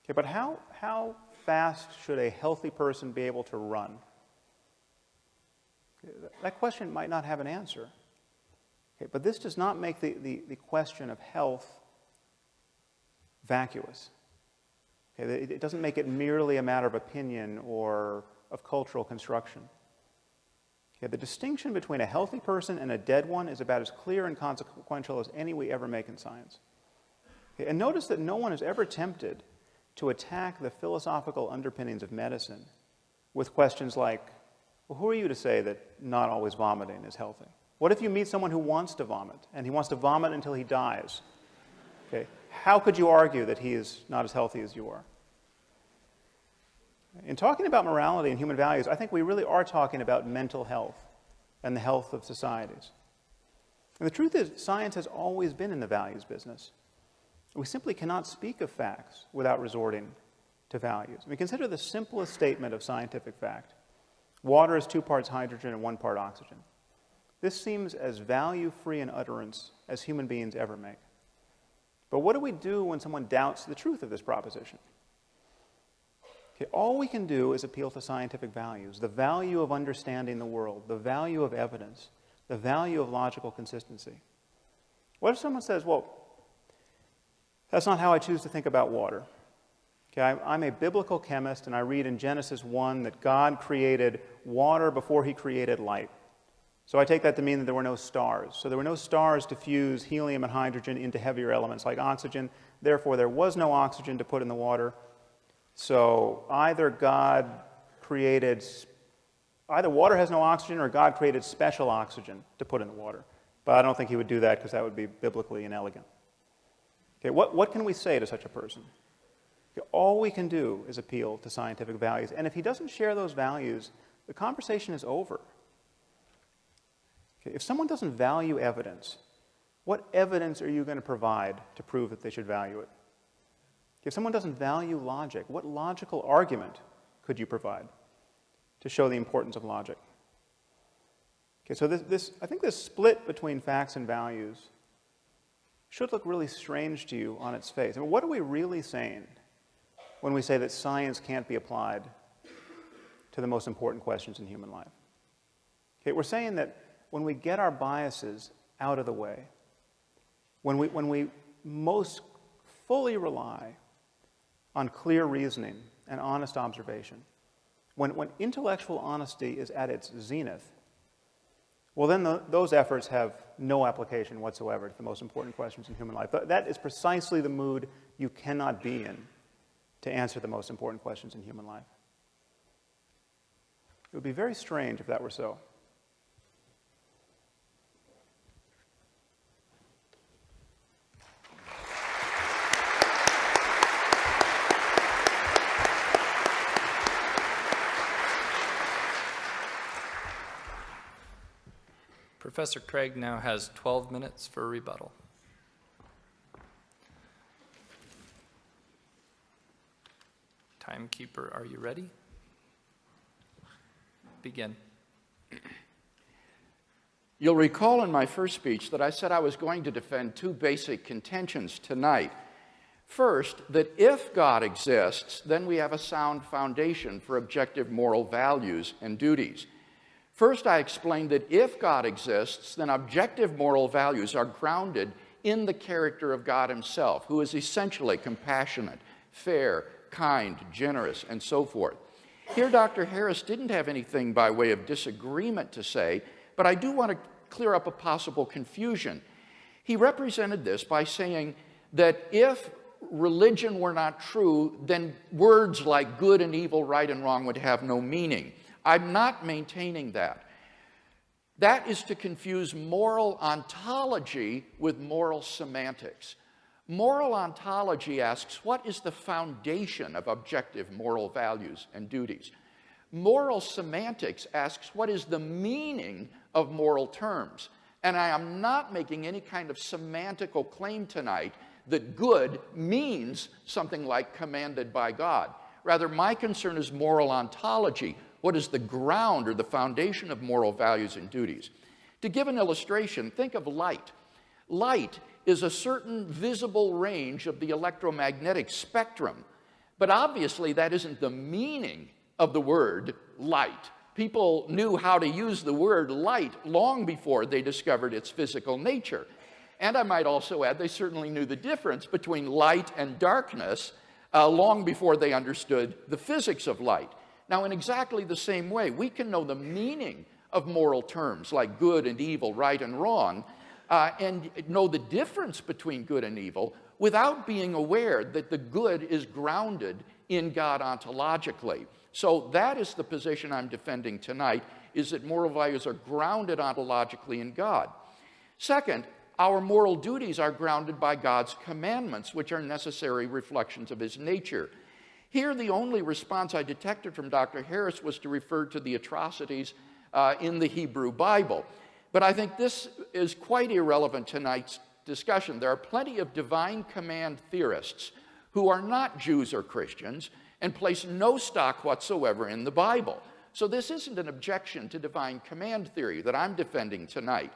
Okay, but how fast should a healthy person be able to run? Okay, that question might not have an answer. Okay, but this does not make the question of health vacuous. Okay, it doesn't make it merely a matter of opinion or of cultural construction. Okay, the distinction between a healthy person and a dead one is about as clear and consequential as any we ever make in science. Okay, and notice that no one is ever tempted to attack the philosophical underpinnings of medicine with questions like, well, who are you to say that not always vomiting is healthy? What if you meet someone who wants to vomit, and he wants to vomit until he dies? Okay, how could you argue that he is not as healthy as you are? In talking about morality and human values, I think we really are talking about mental health and the health of societies. And the truth is, science has always been in the values business. We simply cannot speak of facts without resorting to values. I mean, consider the simplest statement of scientific fact. Water is 2 parts hydrogen and 1 part oxygen. This seems as value-free an utterance as human beings ever make. But what do we do when someone doubts the truth of this proposition? Okay, all we can do is appeal to scientific values, the value of understanding the world, the value of evidence, the value of logical consistency. What if someone says, well, that's not how I choose to think about water. Okay, I'm a biblical chemist, and I read in Genesis 1 that God created water before he created light. So I take that to mean that there were no stars. So there were no stars to fuse helium and hydrogen into heavier elements like oxygen. Therefore, there was no oxygen to put in the water. So either water has no oxygen or God created special oxygen to put in the water. But I don't think he would do that because that would be biblically inelegant. Okay, what can we say to such a person? Okay, all we can do is appeal to scientific values. And if he doesn't share those values, the conversation is over. Okay, if someone doesn't value evidence, what evidence are you going to provide to prove that they should value it? If someone doesn't value logic, what logical argument could you provide to show the importance of logic? Okay, so I think this split between facts and values should look really strange to you on its face. I mean, what are we really saying when we say that science can't be applied to the most important questions in human life? Okay, we're saying that when we get our biases out of the way, when we most fully rely on clear reasoning and honest observation, when intellectual honesty is at its zenith, well, then those efforts have no application whatsoever to the most important questions in human life. That is precisely the mood you cannot be in to answer the most important questions in human life. It would be very strange if that were so. Professor Craig now has 12 minutes for rebuttal. Timekeeper, are you ready? Begin. You'll recall in my first speech that I said I was going to defend two basic contentions tonight. First, that if God exists, then we have a sound foundation for objective moral values and duties. First, I explained that if God exists, then objective moral values are grounded in the character of God himself, who is essentially compassionate, fair, kind, generous, and so forth. Here, Dr. Harris didn't have anything by way of disagreement to say, but I do want to clear up a possible confusion. He represented this by saying that if religion were not true, then words like good and evil, right and wrong would have no meaning. I'm not maintaining that. That is to confuse moral ontology with moral semantics. Moral ontology asks, what is the foundation of objective moral values and duties? Moral semantics asks, what is the meaning of moral terms? And I am not making any kind of semantical claim tonight that good means something like commanded by God. Rather, my concern is moral ontology. What is the ground or the foundation of moral values and duties? To give an illustration, think of light. Light is a certain visible range of the electromagnetic spectrum, but obviously that isn't the meaning of the word light. People knew how to use the word light long before they discovered its physical nature. And I might also add, they certainly knew the difference between light and darkness long before they understood the physics of light. Now, in exactly the same way, we can know the meaning of moral terms like good and evil, right and wrong, and know the difference between good and evil without being aware that the good is grounded in God ontologically. So that is the position I'm defending tonight, is that moral values are grounded ontologically in God. Second, our moral duties are grounded by God's commandments, which are necessary reflections of his nature. Here, the only response I detected from Dr. Harris was to refer to the atrocities in the Hebrew Bible. But I think this is quite irrelevant to tonight's discussion. There are plenty of divine command theorists who are not Jews or Christians and place no stock whatsoever in the Bible. So this isn't an objection to divine command theory that I'm defending tonight.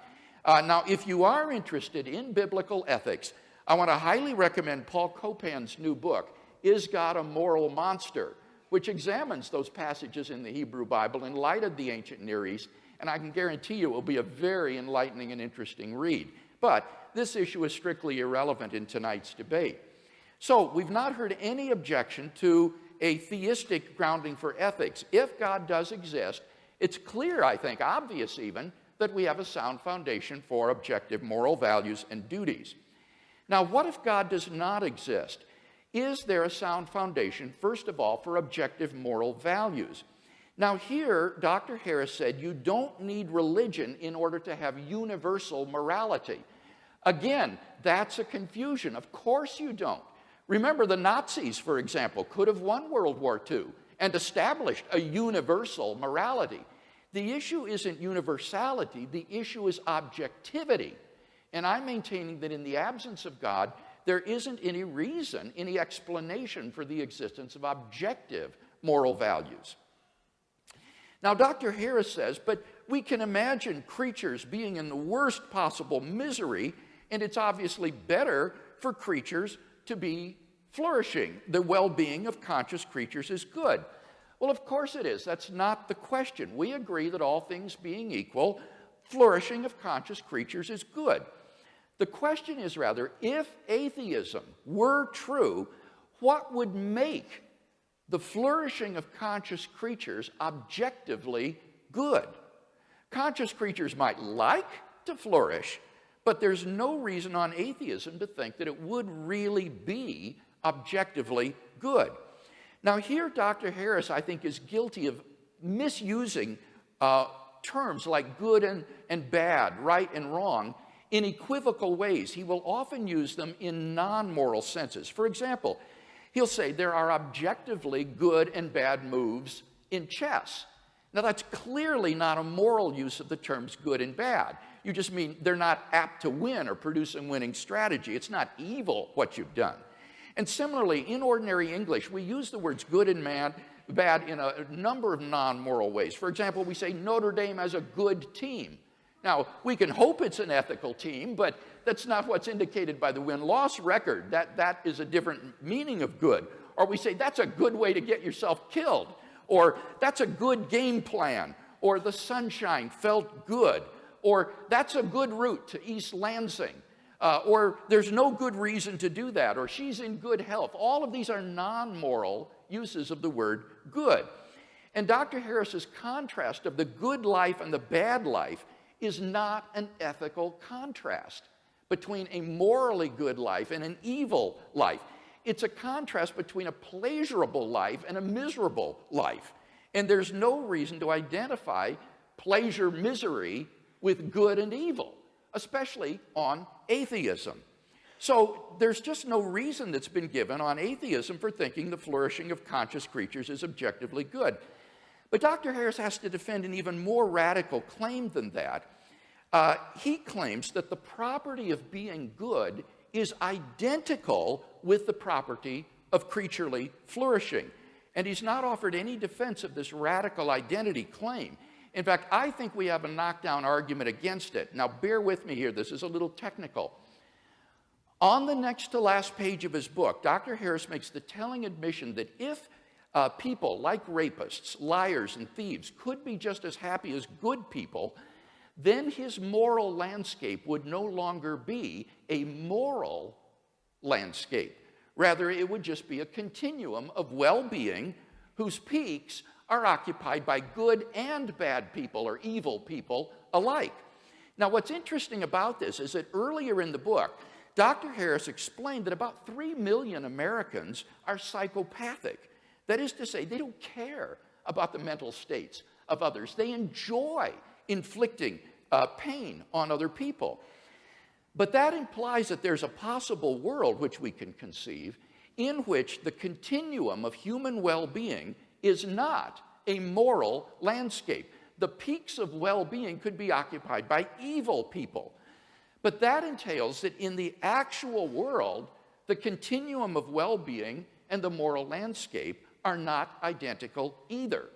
Now, if you are interested in biblical ethics, I want to highly recommend Paul Copan's new book, Is God a Moral Monster?, which examines those passages in the Hebrew Bible in light of the ancient Near East, and I can guarantee you it will be a very enlightening and interesting read. But this issue is strictly irrelevant in tonight's debate. So we've not heard any objection to a theistic grounding for ethics. If God does exist, it's clear, I think, obvious even, that we have a sound foundation for objective moral values and duties. Now, what if God does not exist? Is there a sound foundation, first of all, for objective moral values? Now here, Dr. Harris said you don't need religion in order to have universal morality. Again, that's a confusion. Of course you don't. Remember, the Nazis, for example, could have won World War II and established a universal morality. The issue isn't universality, the issue is objectivity. And I'm maintaining that in the absence of God, there isn't any reason, any explanation for the existence of objective moral values. Now, Dr. Harris says, but we can imagine creatures being in the worst possible misery, and it's obviously better for creatures to be flourishing. The well-being of conscious creatures is good. Well, of course it is. That's not the question. We agree that all things being equal, flourishing of conscious creatures is good. The question is rather, if atheism were true, what would make the flourishing of conscious creatures objectively good? Conscious creatures might like to flourish, but there's no reason on atheism to think that it would really be objectively good. Now here, Dr. Harris, I think, is guilty of misusing terms like good and bad, right and wrong, in equivocal ways. He will often use them in non-moral senses. For example, he'll say there are objectively good and bad moves in chess. Now that's clearly not a moral use of the terms good and bad. You just mean they're not apt to win or produce a winning strategy. It's not evil what you've done. And similarly, in ordinary English, we use the words good and bad in a number of non-moral ways. For example, we say Notre Dame has a good team. Now, we can hope it's an ethical team, but that's not what's indicated by the win-loss record. That is a different meaning of good. Or we say that's a good way to get yourself killed. Or that's a good game plan. Or the sunshine felt good. Or that's a good route to East Lansing. Or there's no good reason to do that. Or she's in good health. All of these are non-moral uses of the word good. And Dr. Harris's contrast of the good life and the bad life is not an ethical contrast between a morally good life and an evil life. It's a contrast between a pleasurable life and a miserable life. And there's no reason to identify pleasure, misery with good and evil, especially on atheism. So there's just no reason that's been given on atheism for thinking the flourishing of conscious creatures is objectively good. But Dr. Harris has to defend an even more radical claim than that. He claims that the property of being good is identical with the property of creaturely flourishing. And he's not offered any defense of this radical identity claim. In fact, I think we have a knockdown argument against it. Now, bear with me here. This is a little technical. On the next to last page of his book, Dr. Harris makes the telling admission that if people like rapists, liars, and thieves could be just as happy as good people, then his moral landscape would no longer be a moral landscape. Rather, it would just be a continuum of well-being whose peaks are occupied by good and bad people or evil people alike. Now, what's interesting about this is that earlier in the book, Dr. Harris explained that about 3 million Americans are psychopathic. That is to say, they don't care about the mental states of others. They enjoy inflicting pain on other people. But that implies that there's a possible world which we can conceive in which the continuum of human well-being is not a moral landscape. The peaks of well-being could be occupied by evil people. But that entails that in the actual world, the continuum of well-being and the moral landscape are not identical either.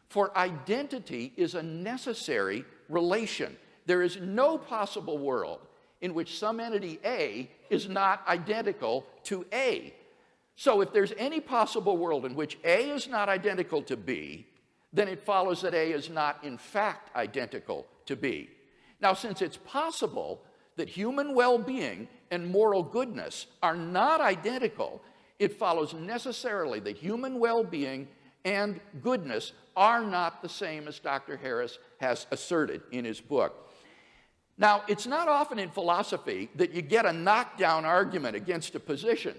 For identity is a necessary relation. There is no possible world in which some entity A is not identical to A. So if there's any possible world in which A is not identical to B, then it follows that A is not in fact identical to B. Now, since it's possible that human well-being and moral goodness are not identical, it follows necessarily that human well-being and goodness are not the same as Dr. Harris has asserted in his book. Now, it's not often in philosophy that you get a knockdown argument against a position,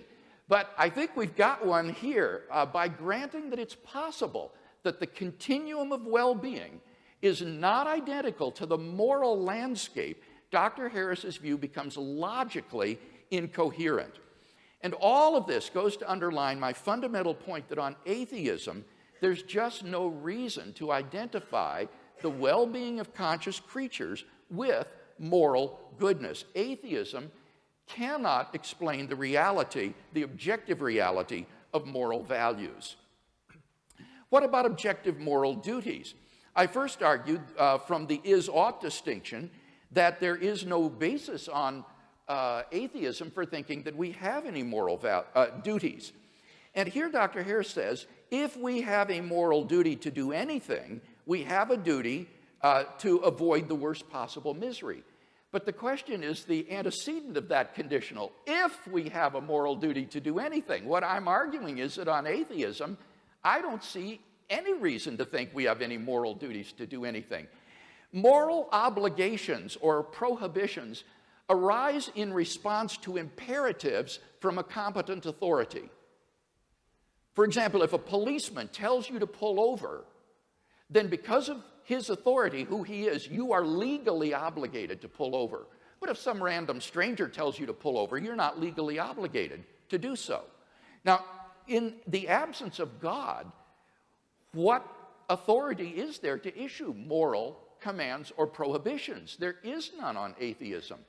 but I think we've got one here by granting that it's possible that the continuum of well-being is not identical to the moral landscape. Dr. Harris's view becomes logically incoherent. And all of this goes to underline my fundamental point that on atheism, there's just no reason to identify the well-being of conscious creatures with moral goodness. Atheism cannot explain the reality, the objective reality of moral values. What about objective moral duties? I first argued from the is-ought distinction that there is no basis on atheism for thinking that we have any moral duties. And here Dr. Harris says, if we have a moral duty to do anything, we have a duty to avoid the worst possible misery. But the question is the antecedent of that conditional. If we have a moral duty to do anything, what I'm arguing is that on atheism, I don't see any reason to think we have any moral duties to do anything. Moral obligations or prohibitions arise in response to imperatives from a competent authority. For example, if a policeman tells you to pull over, then because of his authority, who he is, you are legally obligated to pull over. But if some random stranger tells you to pull over, you're not legally obligated to do so. Now, in the absence of God, what authority is there to issue moral commands or prohibitions? There is none on atheism,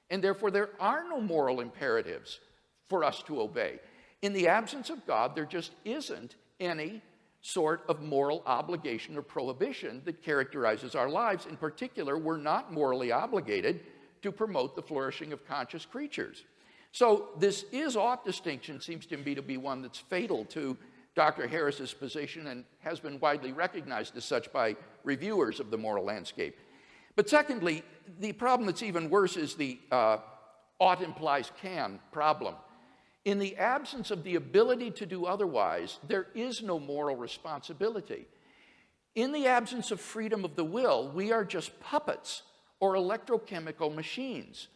and therefore there are no moral imperatives for us to obey. In the absence of God, there just isn't any sort of moral obligation or prohibition that characterizes our lives. In particular, we're not morally obligated to promote the flourishing of conscious creatures. So this is-ought distinction seems to me to be one that's fatal to Dr. Harris's position and has been widely recognized as such by reviewers of the moral landscape. But secondly, the problem that's even worse is the ought implies can problem. In the absence of the ability to do otherwise, there is no moral responsibility. In the absence of freedom of the will, we are just puppets or electrochemical machines.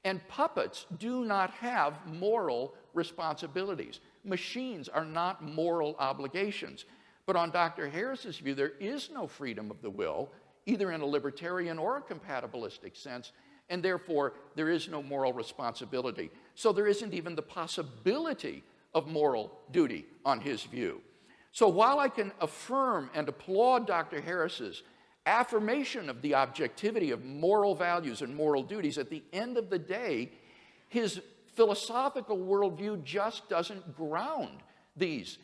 And puppets do not have moral responsibilities. Machines are not moral obligations. But on Dr. Harris's view, there is no freedom of the will, either in a libertarian or a compatibilistic sense, and therefore there is no moral responsibility. So there isn't even the possibility of moral duty on his view. So while I can affirm and applaud Dr. Harris's affirmation of the objectivity of moral values and moral duties, at the end of the day, his philosophical worldview just doesn't ground these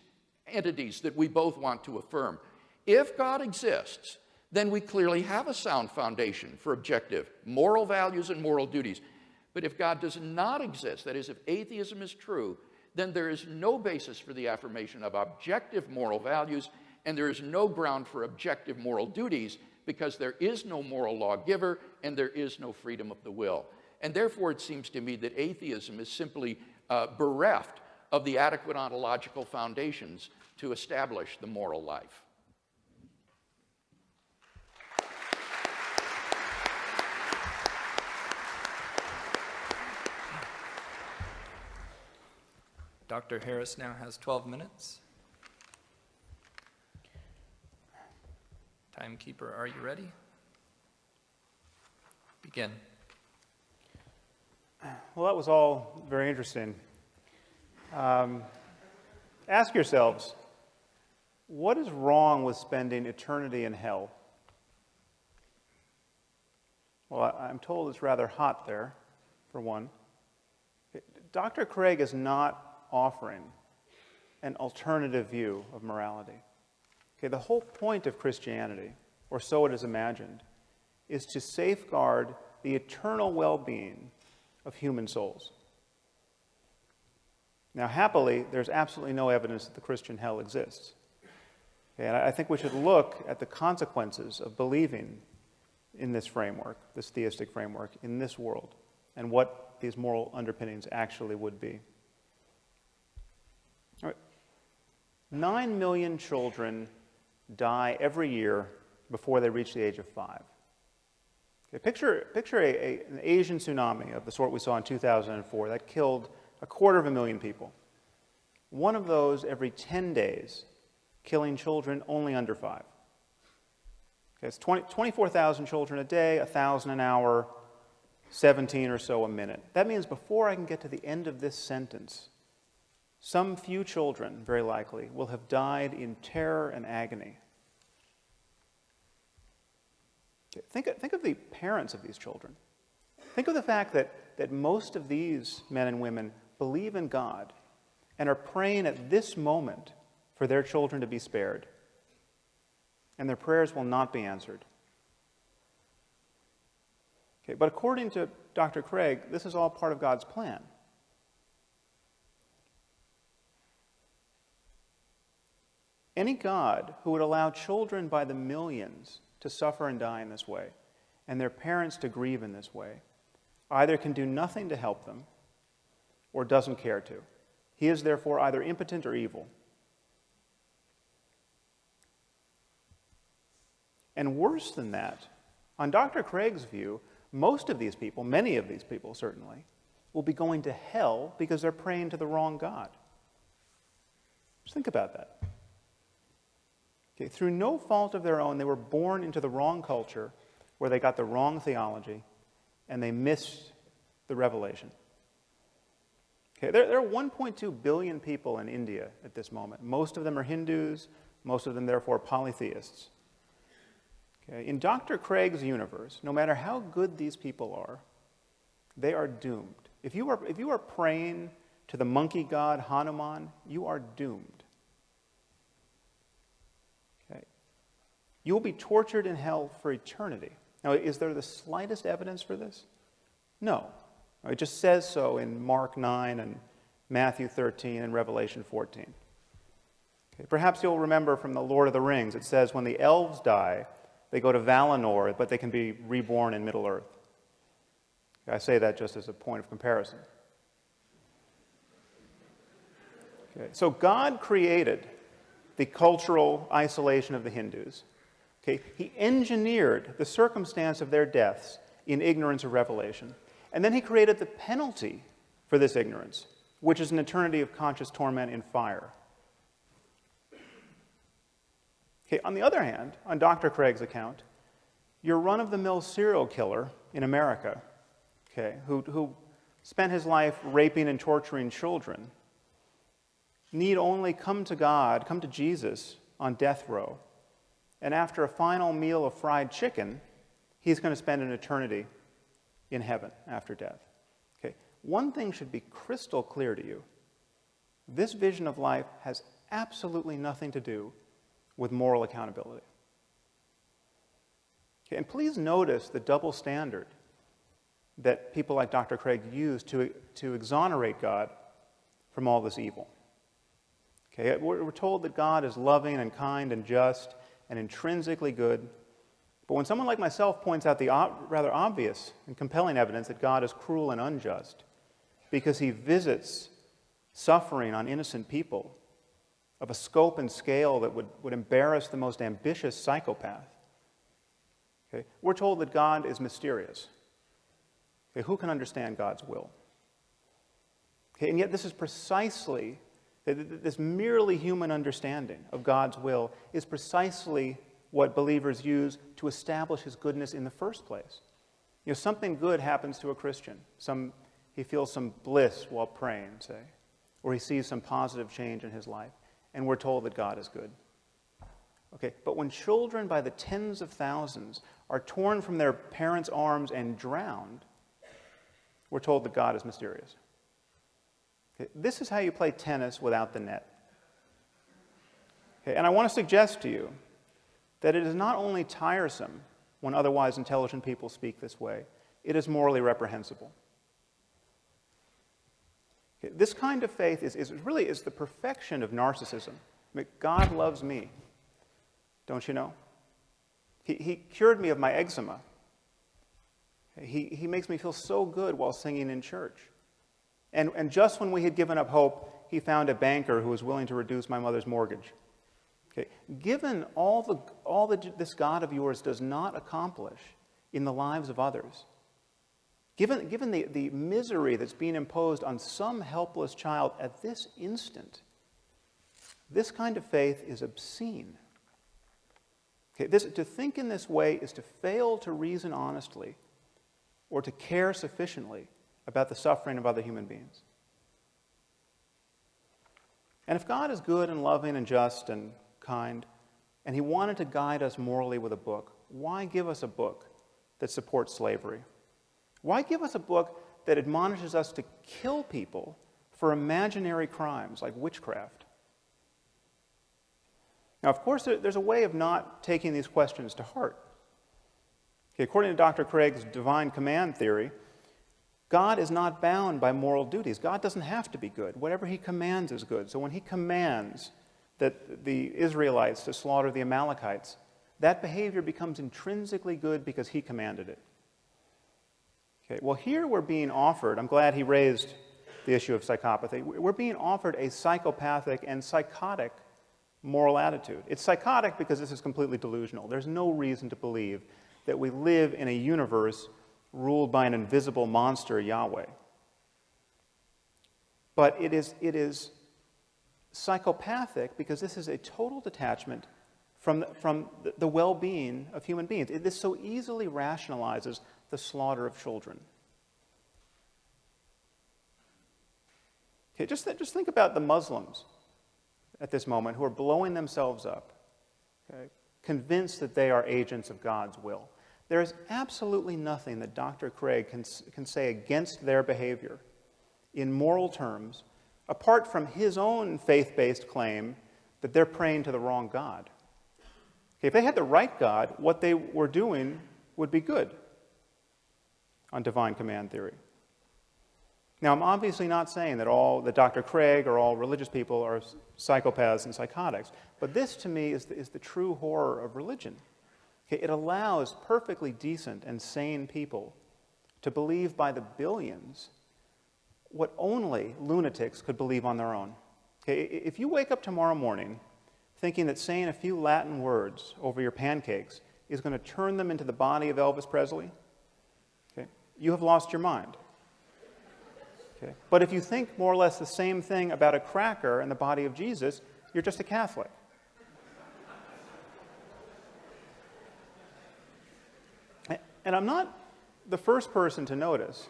entities that we both want to affirm. If God exists, then we clearly have a sound foundation for objective moral values and moral duties. But if God does not exist, that is, if atheism is true, then there is no basis for the affirmation of objective moral values, and there is no ground for objective moral duties, because there is no moral lawgiver and there is no freedom of the will. And therefore, it seems to me that atheism is simply bereft of the adequate ontological foundations to establish the moral life. Dr. Harris now has 12 minutes. Timekeeper, are you ready? Begin. Well, that was all very interesting. Ask yourselves, what is wrong with spending eternity in hell? Well, I'm told it's rather hot there, for one. Dr. Craig is not offering an alternative view of morality. Okay, the whole point of Christianity, or so it is imagined, is to safeguard the eternal well-being of human souls. Now, happily, there's absolutely no evidence that the Christian hell exists. Okay, and I think we should look at the consequences of believing in this framework, this theistic framework, in this world, and what these moral underpinnings actually would be. All right. 9 million children die every year before they reach the age of 5. Okay, picture an Asian tsunami of the sort we saw in 2004 that killed 250,000 people. One of those every 10 days, killing children only under 5. Okay, it's 24,000 children a day, 1,000 an hour, 17 or so a minute. That means before I can get to the end of this sentence, some few children, very likely, will have died in terror and agony. Okay, think of the parents of these children. Think of the fact that most of these men and women believe in God and are praying at this moment for their children to be spared. And their prayers will not be answered. Okay, but according to Dr. Craig, this is all part of God's plan. Any God who would allow children by the millions to suffer and die in this way, and their parents to grieve in this way, either can do nothing to help them or doesn't care to. He is therefore either impotent or evil. And worse than that, on Dr. Craig's view, most of these people, many of these people certainly, will be going to hell because they're praying to the wrong God. Just think about that. Okay, through no fault of their own, they were born into the wrong culture where they got the wrong theology and they missed the revelation. Okay, there are 1.2 billion people in India at this moment. Most of them are Hindus, most of them therefore polytheists. Okay, in Dr. Craig's universe, no matter how good these people are, they are doomed. If you are praying to the monkey god Hanuman, you are doomed. Okay. You will be tortured in hell for eternity. Now, is there the slightest evidence for this? No. It just says so in Mark 9 and Matthew 13 and Revelation 14. Okay. Perhaps you'll remember from the Lord of the Rings, it says when the elves die, they go to Valinor, but they can be reborn in Middle-earth. I say that just as a point of comparison. Okay. So God created the cultural isolation of the Hindus. Okay. He engineered the circumstance of their deaths in ignorance of revelation. And then he created the penalty for this ignorance, which is an eternity of conscious torment in fire. Okay, on the other hand, on Dr. Craig's account, your run-of-the-mill serial killer in America, okay, who spent his life raping and torturing children, need only come to God, come to Jesus on death row, and after a final meal of fried chicken, he's going to spend an eternity in heaven after death. Okay, one thing should be crystal clear to you. This vision of life has absolutely nothing to do with moral accountability. Okay, and please notice the double standard that people like Dr. Craig use to exonerate God from all this evil. Okay, we're told that God is loving and kind and just and intrinsically good. But when someone like myself points out the rather obvious and compelling evidence that God is cruel and unjust because he visits suffering on innocent people of a scope and scale that would embarrass the most ambitious psychopath, okay, we're told that God is mysterious. Okay, who can understand God's will? Okay, and yet this is precisely, this merely human understanding of God's will is precisely what believers use to establish his goodness in the first place. You know, something good happens to a Christian. He feels some bliss while praying, say, or he sees some positive change in his life, and we're told that God is good. Okay, but when children by the tens of thousands are torn from their parents' arms and drowned, we're told that God is mysterious. Okay, this is how you play tennis without the net. Okay, and I want to suggest to you that it is not only tiresome when otherwise intelligent people speak this way, it is morally reprehensible. Okay, this kind of faith is really the perfection of narcissism. I mean, God loves me, don't you know? He cured me of my eczema. He makes me feel so good while singing in church. And just when we had given up hope, he found a banker who was willing to reduce my mother's mortgage. Okay. Given all that this God of yours does not accomplish in the lives of others, given the misery that's being imposed on some helpless child at this instant, this kind of faith is obscene. Okay, to think in this way is to fail to reason honestly or to care sufficiently about the suffering of other human beings. And if God is good and loving and just and kind, and he wanted to guide us morally with a book, why give us a book that supports slavery? Why give us a book that admonishes us to kill people for imaginary crimes like witchcraft? Now, of course, there's a way of not taking these questions to heart. Okay, according to Dr. Craig's divine command theory, God is not bound by moral duties. God doesn't have to be good. Whatever he commands is good. So when he commands that the Israelites to slaughter the Amalekites, that behavior becomes intrinsically good because he commanded it. Okay, well, here we're being offered, I'm glad he raised the issue of psychopathy, we're being offered a psychopathic and psychotic moral attitude. It's psychotic because this is completely delusional. There's no reason to believe that we live in a universe ruled by an invisible monster, Yahweh. But it is psychopathic because this is a total detachment from the well-being of human beings. This so easily rationalizes the slaughter of children. Okay, just think about the Muslims at this moment who are blowing themselves up, okay, convinced that they are agents of God's will. There is absolutely nothing that Dr. Craig can say against their behavior in moral terms, apart from his own faith-based claim that they're praying to the wrong God. Okay, if they had the right God, what they were doing would be good on divine command theory. Now, I'm obviously not saying that Dr. Craig or all religious people are psychopaths and psychotics, but this, to me, is the true horror of religion. Okay, it allows perfectly decent and sane people to believe by the billions what only lunatics could believe on their own. Okay, if you wake up tomorrow morning thinking that saying a few Latin words over your pancakes is going to turn them into the body of Elvis Presley, okay, you have lost your mind. Okay? But if you think more or less the same thing about a cracker and the body of Jesus, you're just a Catholic. And I'm not the first person to notice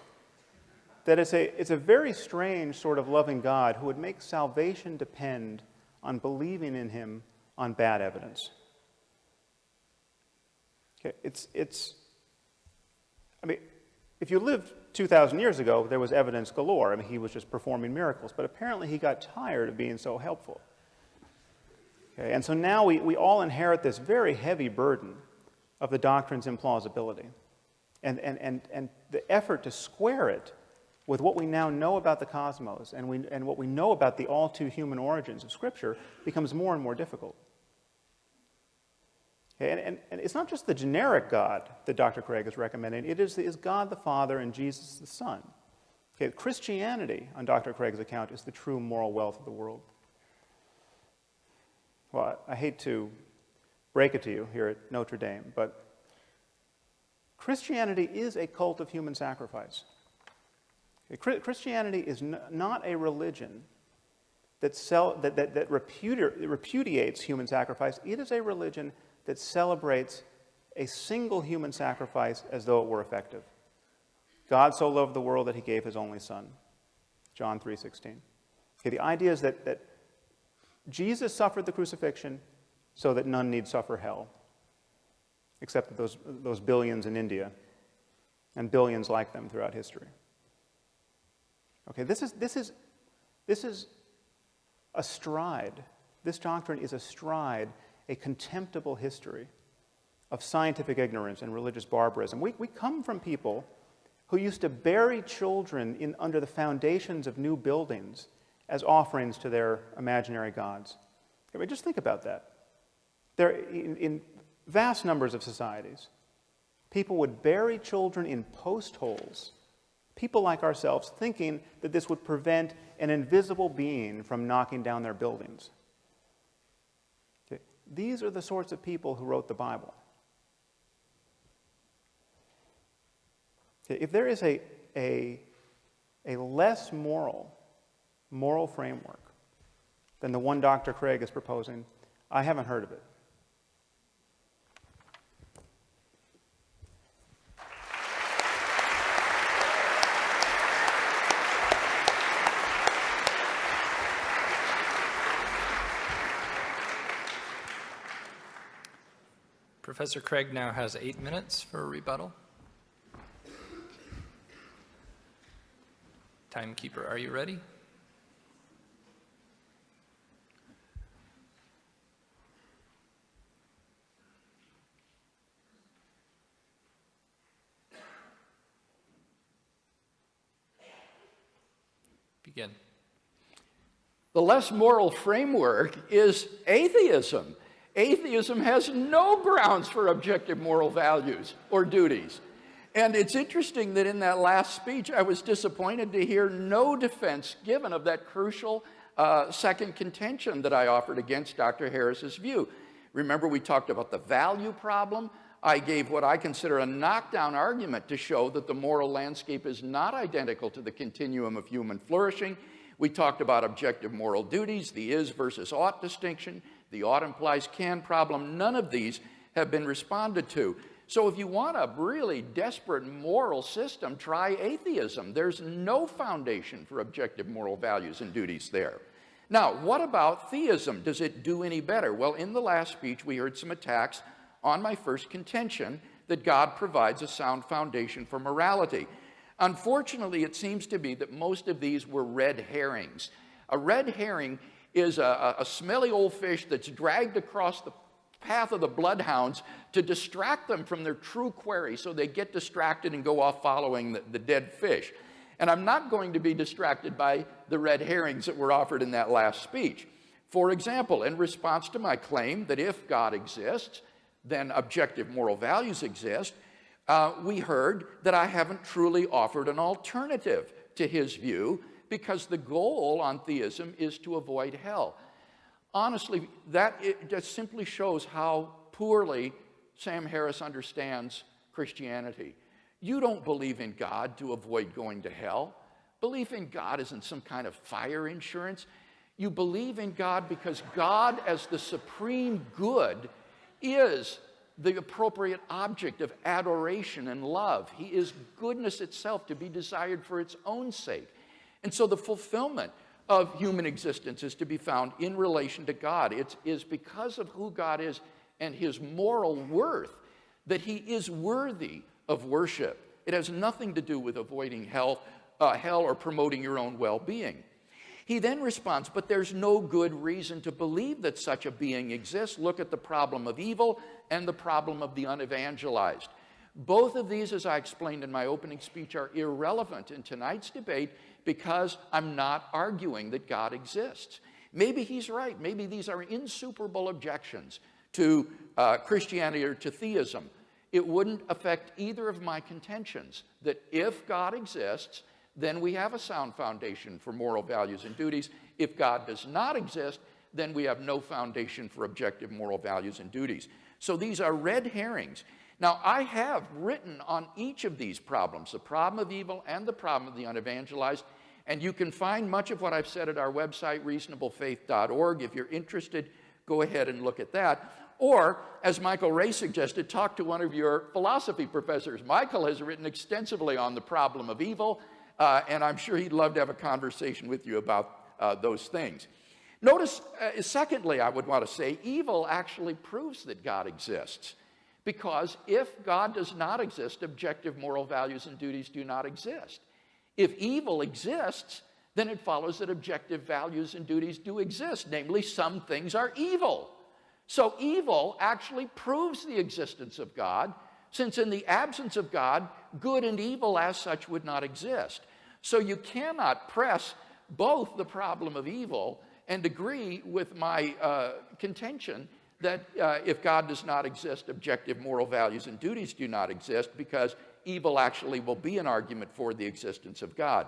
that it's a very strange sort of loving God who would make salvation depend on believing in him on bad evidence. Okay, I mean, if you lived 2,000 years ago, there was evidence galore. I mean, he was just performing miracles. But apparently he got tired of being so helpful. Okay, and so now we all inherit this very heavy burden of the doctrine's implausibility. And the effort to square it with what we now know about the cosmos and what we know about the all-too-human origins of Scripture becomes more and more difficult. Okay, and it's not just the generic God that Dr. Craig is recommending. It is God the Father and Jesus the Son. Okay, Christianity, on Dr. Craig's account, is the true moral wealth of the world. Well, I hate to break it to you here at Notre Dame, but Christianity is a cult of human sacrifice. Okay, Christianity is not a religion that repudiates human sacrifice. It is a religion that celebrates a single human sacrifice as though it were effective. God so loved the world that he gave his only Son, John 3:16. Okay, the idea is that Jesus suffered the crucifixion so that none need suffer hell, except those billions in India and billions like them throughout history. Okay, this is astride. This doctrine is astride a contemptible history of scientific ignorance and religious barbarism. We come from people who used to bury children under the foundations of new buildings as offerings to their imaginary gods. I mean, just think about that. In vast numbers of societies, people would bury children in post holes, people like ourselves thinking that this would prevent an invisible being from knocking down their buildings. Okay. These are the sorts of people who wrote the Bible. Okay. If there is a less moral framework than the one Dr. Craig is proposing, I haven't heard of it. Professor Craig now has 8 minutes for a rebuttal. Timekeeper, are you ready? Begin. The less moral framework is atheism. Atheism has no grounds for objective moral values or duties. And it's interesting that in that last speech, I was disappointed to hear no defense given of that crucial second contention that I offered against Dr. Harris's view. Remember, we talked about the value problem. I gave what I consider a knockdown argument to show that the moral landscape is not identical to the continuum of human flourishing. We talked about objective moral duties, the is versus ought distinction, the ought implies can problem. None of these have been responded to. So if you want a really desperate moral system, try atheism. There's no foundation for objective moral values and duties there. Now, what about theism? Does it do any better? Well, in the last speech, we heard some attacks on my first contention that God provides a sound foundation for morality. Unfortunately, it seems to be that most of these were red herrings. A red herring is a smelly old fish that's dragged across the path of the bloodhounds to distract them from their true quarry, so they get distracted and go off following the dead fish. And I'm not going to be distracted by the red herrings that were offered in that last speech. For example, in response to my claim that if God exists, then objective moral values exist, we heard that I haven't truly offered an alternative to his view, because the goal on theism is to avoid hell. Honestly, it just simply shows how poorly Sam Harris understands Christianity. You don't believe in God to avoid going to hell. Belief in God isn't some kind of fire insurance. You believe in God because God, as the supreme good, is the appropriate object of adoration and love. He is goodness itself to be desired for its own sake. And so the fulfillment of human existence is to be found in relation to God. It is because of who God is and his moral worth that he is worthy of worship. It has nothing to do with avoiding hell or promoting your own well-being. He then responds, but there's no good reason to believe that such a being exists. Look at the problem of evil and the problem of the unevangelized. Both of these, as I explained in my opening speech, are irrelevant in tonight's debate because I'm not arguing that God exists. Maybe he's right. Maybe these are insuperable objections to Christianity or to theism. It wouldn't affect either of my contentions that if God exists, then we have a sound foundation for moral values and duties. If God does not exist, then we have no foundation for objective moral values and duties. So these are red herrings. Now, I have written on each of these problems, the problem of evil and the problem of the unevangelized, and you can find much of what I've said at our website, reasonablefaith.org. If you're interested, go ahead and look at that. Or, as Michael Ray suggested, talk to one of your philosophy professors. Michael has written extensively on the problem of evil, and I'm sure he'd love to have a conversation with you about those things. Notice, secondly, I would want to say, evil actually proves that God exists. Because if God does not exist, objective moral values and duties do not exist. If evil exists, then it follows that objective values and duties do exist. Namely, some things are evil. So evil actually proves the existence of God, since in the absence of God, good and evil as such would not exist. So you cannot press both the problem of evil and agree with my contention that if God does not exist, objective moral values and duties do not exist, because evil actually will be an argument for the existence of God.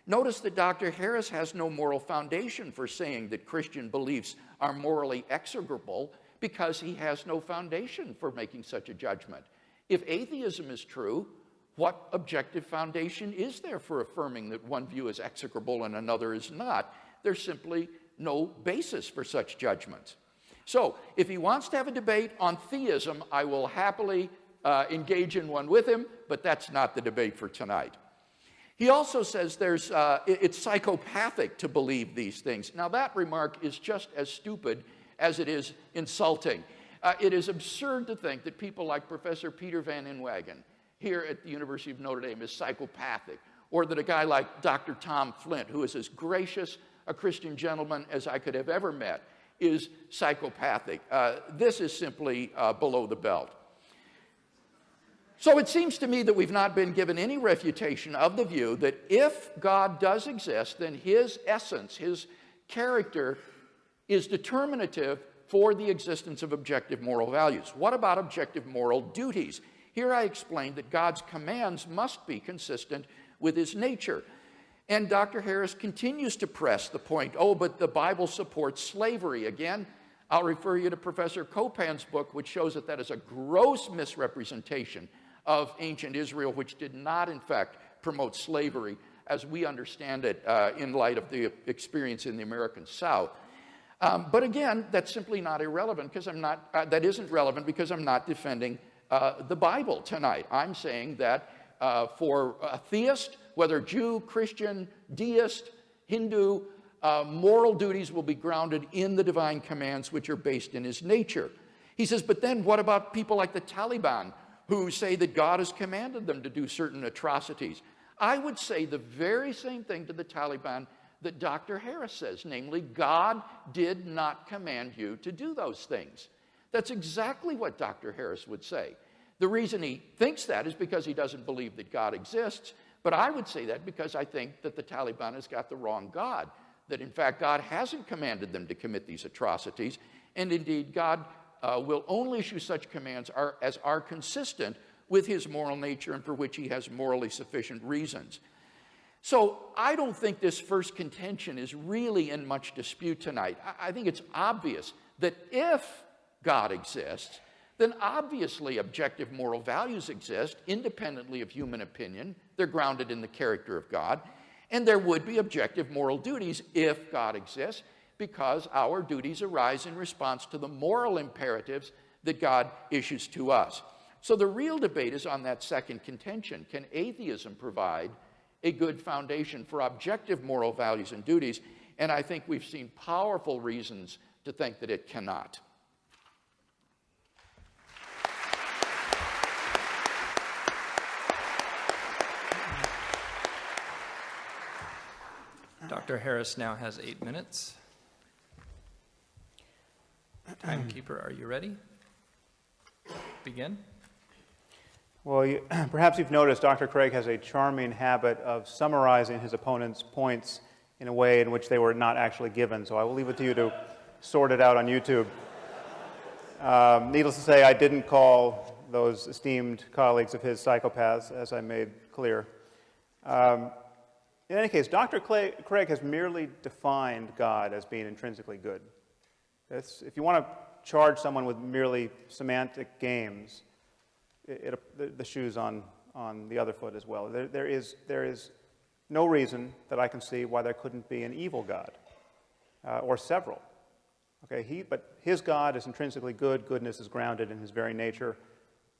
Notice that Dr. Harris has no moral foundation for saying that Christian beliefs are morally execrable, because he has no foundation for making such a judgment. If atheism is true, what objective foundation is there for affirming that one view is execrable and another is not? There's simply no basis for such judgments. So, if he wants to have a debate on theism, I will happily engage in one with him, but that's not the debate for tonight. He also says it's psychopathic to believe these things. Now, that remark is just as stupid as it is insulting. It is absurd to think that people like Professor Peter Van Inwagen here at the University of Notre Dame is psychopathic, or that a guy like Dr. Tom Flint, who is as gracious a Christian gentleman as I could have ever met, is psychopathic. This is simply below the belt. So it seems to me that we've not been given any refutation of the view that if God does exist, then his essence, his character, is determinative for the existence of objective moral values. What about objective moral duties? Here I explained that God's commands must be consistent with his nature. And Dr. Harris continues to press the point, oh, but the Bible supports slavery. Again, I'll refer you to Professor Copan's book, which shows that that is a gross misrepresentation of ancient Israel, which did not, in fact, promote slavery as we understand it in light of the experience in the American South. But again, that's simply not irrelevant because that isn't relevant because I'm not defending the Bible tonight. I'm saying that for a theist, whether Jew, Christian, deist, Hindu, moral duties will be grounded in the divine commands which are based in his nature. He says, but then what about people like the Taliban who say that God has commanded them to do certain atrocities? I would say the very same thing to the Taliban that Dr. Harris says, namely, God did not command you to do those things. That's exactly what Dr. Harris would say. The reason he thinks that is because he doesn't believe that God exists, but I would say that because I think that the Taliban has got the wrong God, that in fact God hasn't commanded them to commit these atrocities, and indeed God will only issue such commands as are consistent with his moral nature and for which he has morally sufficient reasons. So I don't think this first contention is really in much dispute tonight. I think it's obvious that if God exists, then obviously objective moral values exist independently of human opinion. They're grounded in the character of God. And there would be objective moral duties if God exists, because our duties arise in response to the moral imperatives that God issues to us. So the real debate is on that second contention. Can atheism provide a good foundation for objective moral values and duties? And I think we've seen powerful reasons to think that it cannot. Dr. Harris now has 8 minutes. Timekeeper, are you ready? Begin. Well, perhaps you've noticed Dr. Craig has a charming habit of summarizing his opponent's points in a way in which they were not actually given, so I will leave it to you to sort it out on YouTube. Needless to say, I didn't call those esteemed colleagues of his psychopaths, as I made clear. In any case, Dr. Craig has merely defined God as being intrinsically good. If you want to charge someone with merely semantic games, the shoe's on the other foot as well. There is no reason that I can see why there couldn't be an evil God, or several. Okay, but his God is intrinsically good. Goodness is grounded in his very nature.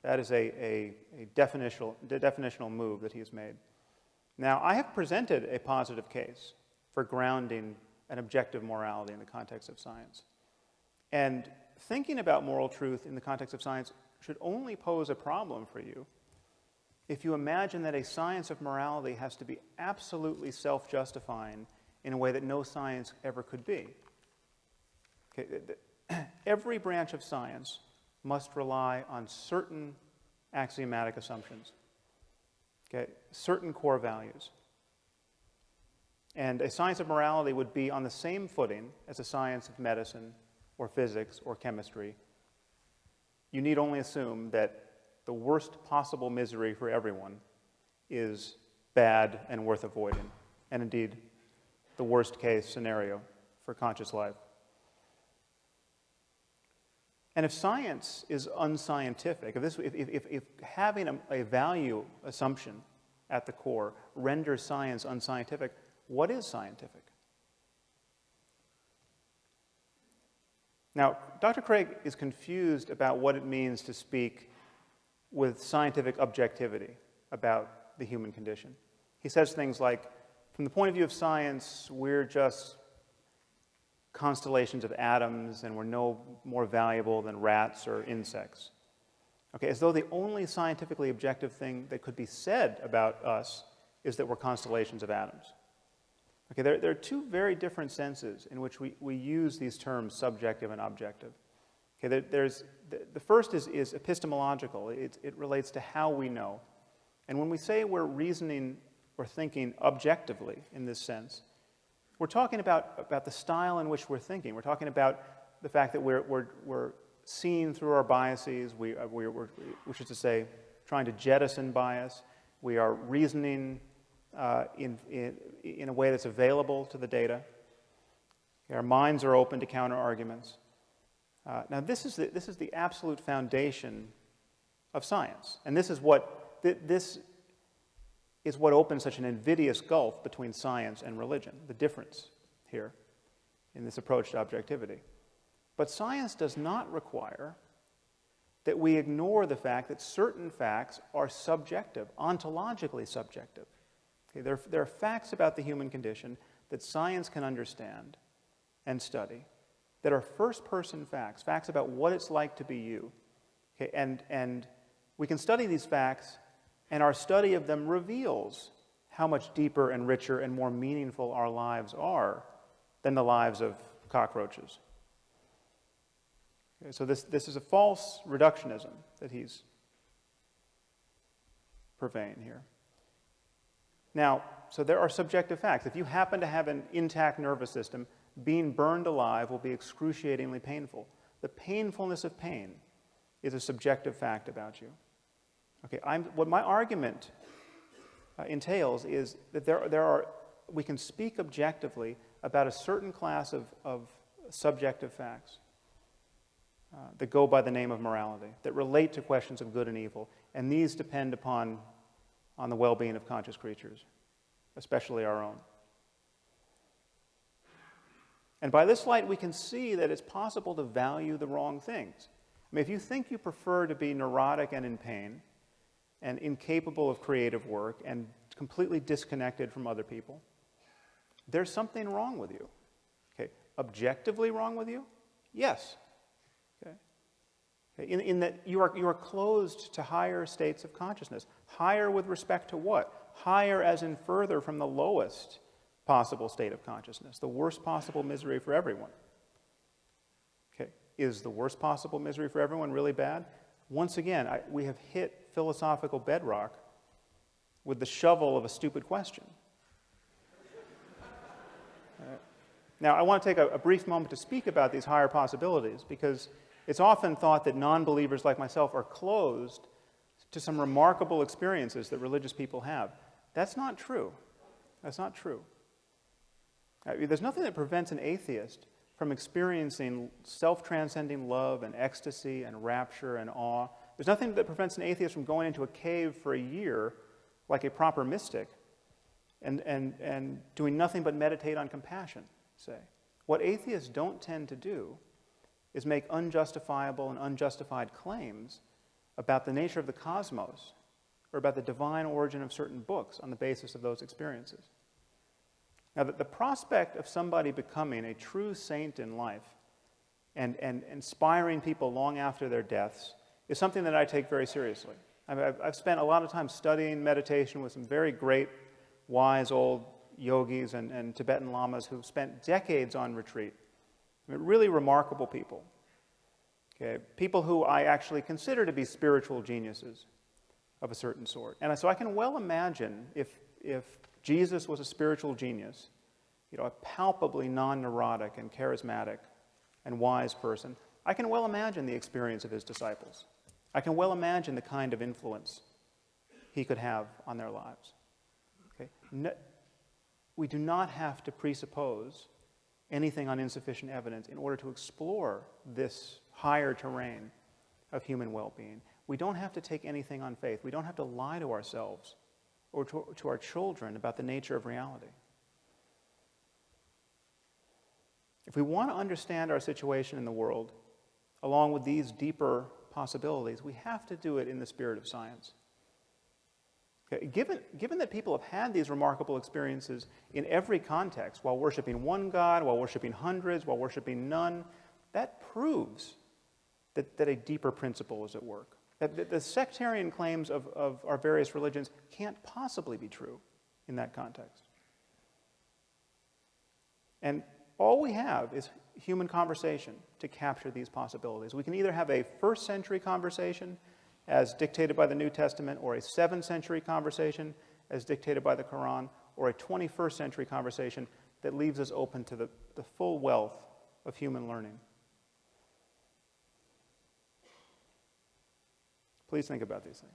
That is a definitional move that he has made. Now, I have presented a positive case for grounding an objective morality in the context of science. And thinking about moral truth in the context of science should only pose a problem for you if you imagine that a science of morality has to be absolutely self-justifying in a way that no science ever could be. Okay, every branch of science must rely on certain axiomatic assumptions, okay, certain core values. And a science of morality would be on the same footing as a science of medicine or physics or chemistry. You need only assume that the worst possible misery for everyone is bad and worth avoiding, and indeed the worst case scenario for conscious life. And if science is unscientific, if having a value assumption at the core renders science unscientific, what is scientific? Now, Dr. Craig is confused about what it means to speak with scientific objectivity about the human condition. He says things like, from the point of view of science, we're just constellations of atoms and we're no more valuable than rats or insects. Okay, as though the only scientifically objective thing that could be said about us is that we're constellations of atoms. Okay, there are two very different senses in which we use these terms subjective and objective. Okay, the first is epistemological. It relates to how we know. And when we say we're reasoning or thinking objectively in this sense, we're talking about the style in which we're thinking. We're talking about the fact that we're seeing through our biases, which is to say, trying to jettison bias. We are reasoning in a way that's available to the data. Okay, our minds are open to counter-arguments. Now, this is the absolute foundation of science, and this is what opens such an invidious gulf between science and religion, the difference here in this approach to objectivity. But science does not require that we ignore the fact that certain facts are subjective, ontologically subjective. Okay, there are facts about the human condition that science can understand and study that are first-person facts, facts about what it's like to be you. Okay, and we can study these facts, and our study of them reveals how much deeper and richer and more meaningful our lives are than the lives of cockroaches. Okay, so this is a false reductionism that he's purveying here. Now, so there are subjective facts. If you happen to have an intact nervous system, being burned alive will be excruciatingly painful. The painfulness of pain is a subjective fact about you. Okay, what my argument entails is that we can speak objectively about a certain class of subjective facts that go by the name of morality, that relate to questions of good and evil, and these depend on the well-being of conscious creatures, especially our own. And by this light, we can see that it's possible to value the wrong things. I mean, if you think you prefer to be neurotic and in pain, and incapable of creative work, and completely disconnected from other people, there's something wrong with you. Okay, objectively wrong with you? Yes. Okay. In that you are closed to higher states of consciousness. Higher with respect to what? Higher as in further from the lowest possible state of consciousness, the worst possible misery for everyone. Okay, is the worst possible misery for everyone really bad? Once again, we have hit philosophical bedrock with the shovel of a stupid question. Now, I want to take a brief moment to speak about these higher possibilities, because it's often thought that non-believers like myself are closed to some remarkable experiences that religious people have. That's not true. That's not true. There's nothing that prevents an atheist from experiencing self-transcending love and ecstasy and rapture and awe. There's nothing that prevents an atheist from going into a cave for a year like a proper mystic and doing nothing but meditate on compassion, say. What atheists don't tend to do is make unjustifiable and unjustified claims about the nature of the cosmos or about the divine origin of certain books on the basis of those experiences. Now, the prospect of somebody becoming a true saint in life and inspiring people long after their deaths is something that I take very seriously. I've spent a lot of time studying meditation with some very great, wise old yogis and Tibetan lamas who've spent decades on retreat. I mean, really remarkable people. Okay? People who I actually consider to be spiritual geniuses of a certain sort. And so I can well imagine if Jesus was a spiritual genius, a palpably non-neurotic and charismatic and wise person, I can well imagine the experience of his disciples. I can well imagine the kind of influence he could have on their lives. Okay? We do not have to presuppose anything on insufficient evidence in order to explore this higher terrain of human well-being. We don't have to take anything on faith. We don't have to lie to ourselves or to our children about the nature of reality. If we want to understand our situation in the world, along with these deeper possibilities, we have to do it in the spirit of science. Okay, given that people have had these remarkable experiences in every context, while worshiping one God, while worshiping hundreds, while worshiping none, that proves that a deeper principle is at work. That the sectarian claims of our various religions can't possibly be true in that context. And all we have is human conversation to capture these possibilities. We can either have a first century conversation as dictated by the New Testament, or a 7th century conversation as dictated by the Quran, or a 21st century conversation that leaves us open to the full wealth of human learning. Please think about these things.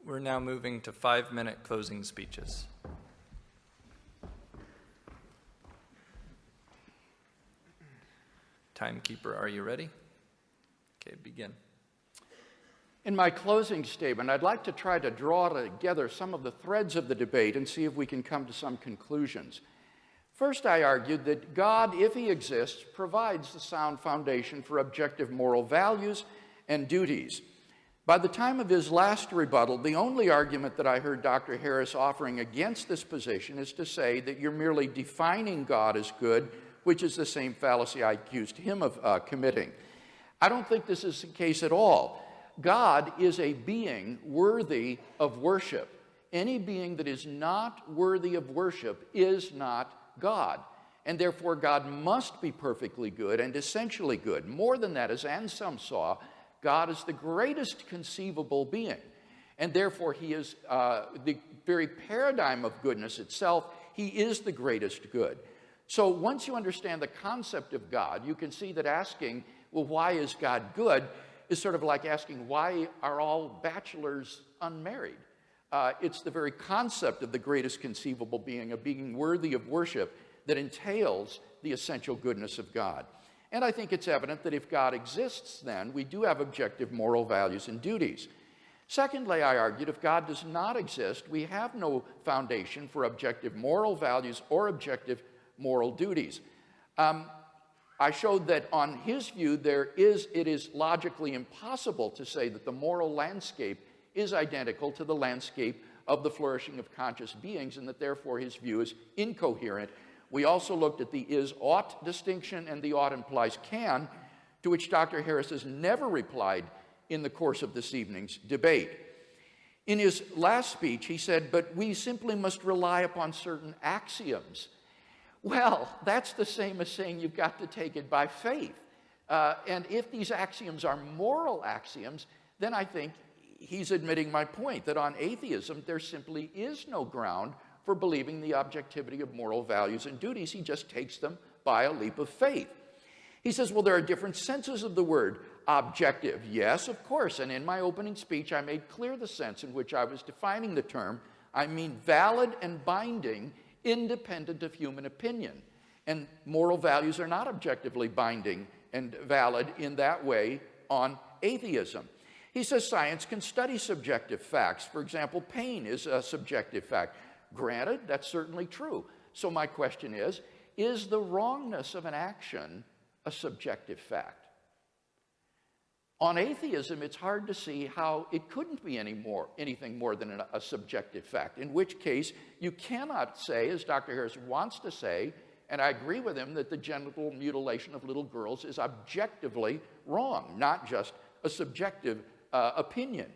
We're now moving to 5-minute closing speeches. Timekeeper, are you ready? Okay, begin. In my closing statement, I'd like to try to draw together some of the threads of the debate and see if we can come to some conclusions. First, I argued that God, if he exists, provides the sound foundation for objective moral values and duties. By the time of his last rebuttal, the only argument that I heard Dr. Harris offering against this position is to say that you're merely defining God as good, which is the same fallacy I accused him of committing. I don't think this is the case at all. God is a being worthy of worship. Any being that is not worthy of worship is not God. And therefore, God must be perfectly good and essentially good. More than that, as Anselm saw, God is the greatest conceivable being, and therefore he is the very paradigm of goodness itself. He is the greatest good. So once you understand the concept of God, you can see that asking, well, why is God good, is sort of like asking, why are all bachelors unmarried? It's the very concept of the greatest conceivable being, a being worthy of worship, that entails the essential goodness of God. And I think it's evident that if God exists, then we do have objective moral values and duties. Secondly, I argued, if God does not exist, we have no foundation for objective moral values or objective moral duties. I showed that on his view, it is logically impossible to say that the moral landscape is identical to the landscape of the flourishing of conscious beings, and that therefore his view is incoherent. We also looked at the is-ought distinction, and the ought implies can, to which Dr. Harris has never replied in the course of this evening's debate. In his last speech, he said, but we simply must rely upon certain axioms. Well, that's the same as saying you've got to take it by faith. And if these axioms are moral axioms, then I think he's admitting my point, that on atheism, there simply is no ground for believing the objectivity of moral values and duties. He just takes them by a leap of faith. He says, well, there are different senses of the word objective. Yes, of course, and in my opening speech, I made clear the sense in which I was defining the term. I mean valid and binding, independent of human opinion. And moral values are not objectively binding and valid in that way on atheism. He says science can study subjective facts. For example, pain is a subjective fact. Granted, that's certainly true. So my question is the wrongness of an action a subjective fact? On atheism, it's hard to see how it couldn't be anything more than a subjective fact, in which case you cannot say, as Dr. Harris wants to say, and I agree with him, that the genital mutilation of little girls is objectively wrong, not just a subjective opinion.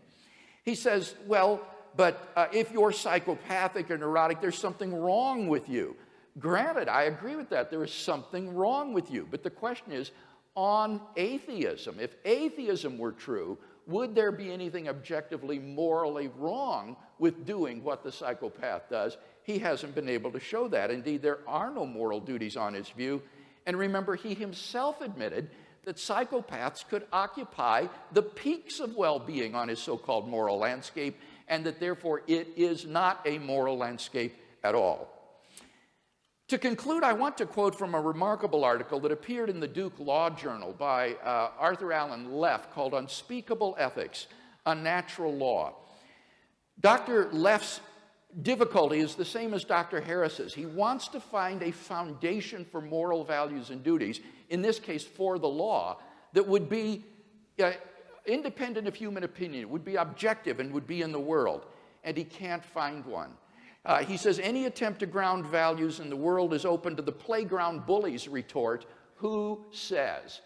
He says, well, but if you're psychopathic or neurotic, there's something wrong with you. Granted, I agree with that. There is something wrong with you. But the question is, on atheism, if atheism were true, would there be anything objectively morally wrong with doing what the psychopath does? He hasn't been able to show that. Indeed, there are no moral duties on his view. And remember, he himself admitted that psychopaths could occupy the peaks of well-being on his so-called moral landscape, and that therefore it is not a moral landscape at all. To conclude, I want to quote from a remarkable article that appeared in the Duke Law Journal by Arthur Allen Leff called Unspeakable Ethics, A Natural Law. Dr. Leff's difficulty is the same as Dr. Harris's. He wants to find a foundation for moral values and duties, in this case for the law, that would be independent of human opinion, would be objective and would be in the world. And he can't find one. He says any attempt to ground values in the world is open to the playground bully's retort, who says?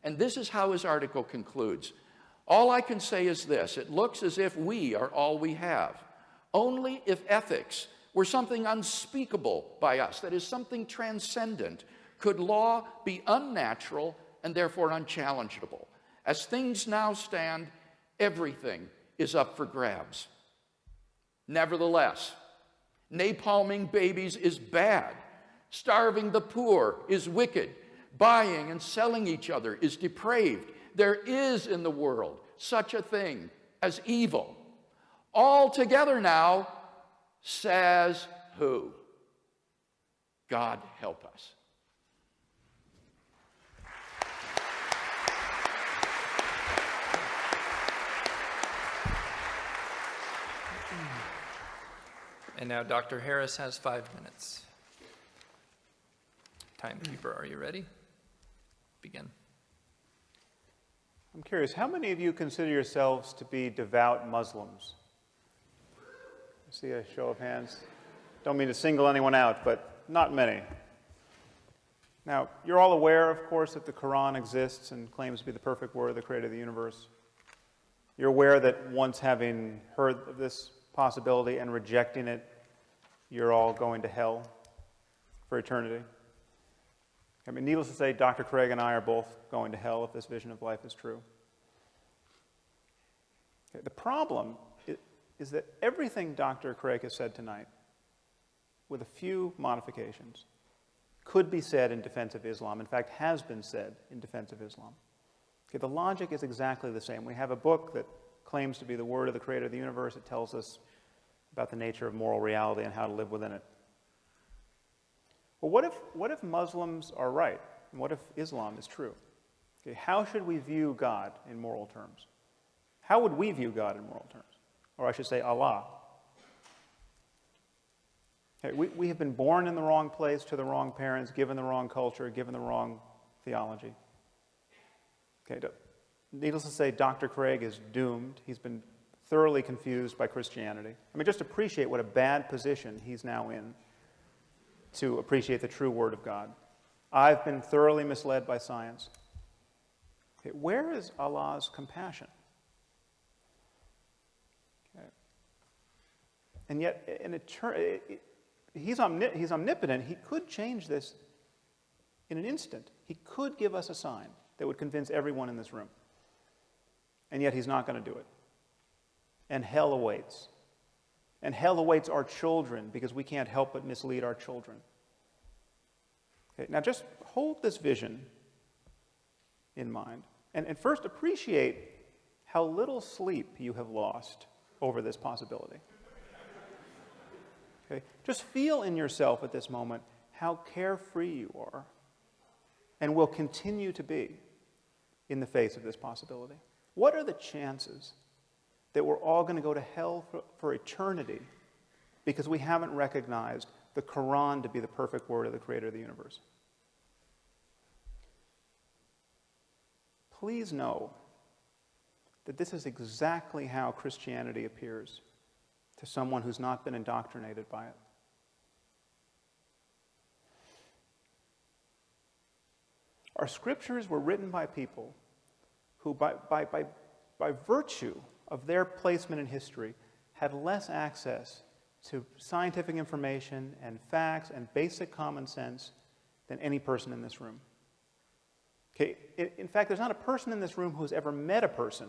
And this is how his article concludes. All I can say is this: it looks as if we are all we have. Only if ethics were something unspeakable by us, that is, something transcendent, could law be unnatural and therefore unchallengeable. As things now stand, everything is up for grabs. Nevertheless, napalming babies is bad. Starving the poor is wicked. Buying and selling each other is depraved. There is in the world such a thing as evil. All together now, says who? God help us. And now Dr. Harris has 5 minutes. Timekeeper, are you ready? Begin. I'm curious, how many of you consider yourselves to be devout Muslims? I see a show of hands. Don't mean to single anyone out, but not many. Now, you're all aware, of course, that the Quran exists and claims to be the perfect word of the creator of the universe. You're aware that once having heard of this possibility and rejecting it, you're all going to hell for eternity. I mean, needless to say, Dr. Craig and I are both going to hell if this vision of life is true. Okay, the problem is that everything Dr. Craig has said tonight, with a few modifications, could be said in defense of Islam. In fact, has been said in defense of Islam. Okay, the logic is exactly the same. We have a book that claims to be the word of the creator of the universe. It tells us about the nature of moral reality and how to live within it. Well, what if Muslims are right? And what if Islam is true? Okay, how should we view God in moral terms? How would we view God in moral terms? Or I should say Allah. Okay, we have been born in the wrong place, to the wrong parents, given the wrong culture, given the wrong theology. Okay, needless to say, Dr. Craig is doomed. He's been thoroughly confused by Christianity. I mean, just appreciate what a bad position he's now in to appreciate the true Word of God. I've been thoroughly misled by science. Okay, where is Allah's compassion? Okay. And yet, he's omnipotent. He could change this in an instant. He could give us a sign that would convince everyone in this room. And yet he's not going to do it. And hell awaits. And hell awaits our children because we can't help but mislead our children. Okay, now just hold this vision in mind. And first appreciate how little sleep you have lost over this possibility. Okay, just feel in yourself at this moment how carefree you are and will continue to be in the face of this possibility. What are the chances that we're all going to go to hell for eternity because we haven't recognized the Quran to be the perfect word of the creator of the universe? Please know that this is exactly how Christianity appears to someone who's not been indoctrinated by it. Our scriptures were written by people who, by virtue of their placement in history, had less access to scientific information and facts and basic common sense than any person in this room. Okay, in fact, there's not a person in this room who's ever met a person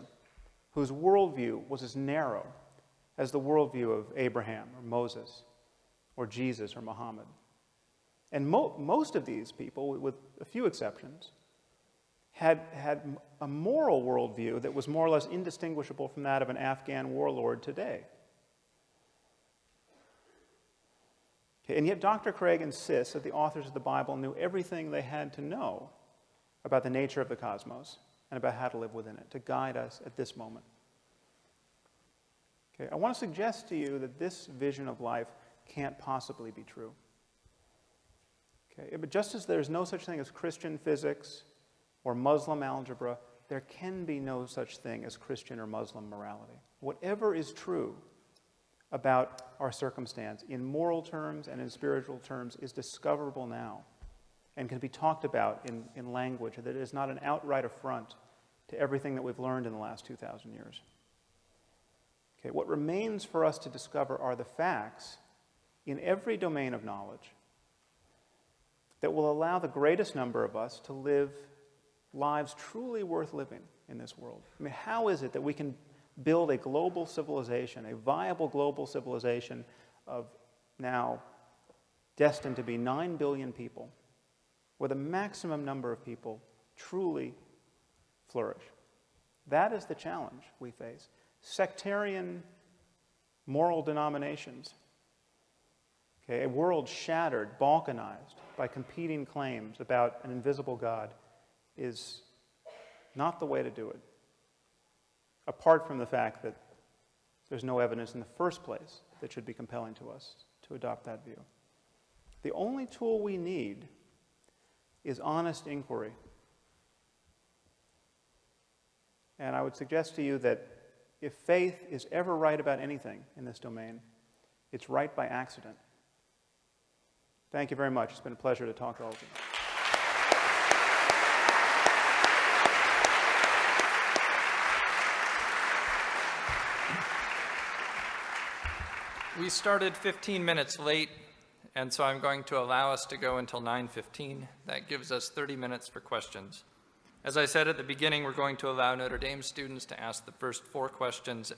whose worldview was as narrow as the worldview of Abraham or Moses or Jesus or Muhammad. And most of these people, with a few exceptions, had a moral worldview that was more or less indistinguishable from that of an Afghan warlord today. Okay, and yet Dr. Craig insists that the authors of the Bible knew everything they had to know about the nature of the cosmos and about how to live within it, to guide us at this moment. Okay, I want to suggest to you that this vision of life can't possibly be true. Okay, but just as there's no such thing as Christian physics or Muslim algebra, there can be no such thing as Christian or Muslim morality. Whatever is true about our circumstance in moral terms and in spiritual terms is discoverable now and can be talked about in language that is not an outright affront to everything that we've learned in the last 2,000 years. Okay, what remains for us to discover are the facts in every domain of knowledge that will allow the greatest number of us to live lives truly worth living in this world. I mean, how is it that we can build a global civilization, a viable global civilization of now destined to be 9 billion people, where the maximum number of people truly flourish? That is the challenge we face. Sectarian moral denominations, okay, a world shattered, balkanized by competing claims about an invisible God is not the way to do it, apart from the fact that there's no evidence in the first place that should be compelling to us to adopt that view. The only tool we need is honest inquiry. And I would suggest to you that if faith is ever right about anything in this domain, it's right by accident. Thank you very much. It's been a pleasure to talk to all of you. We started 15 minutes late, and so I'm going to allow us to go until 9:15. That gives us 30 minutes for questions. As I said at the beginning, we're going to allow Notre Dame students to ask the first 4 questions.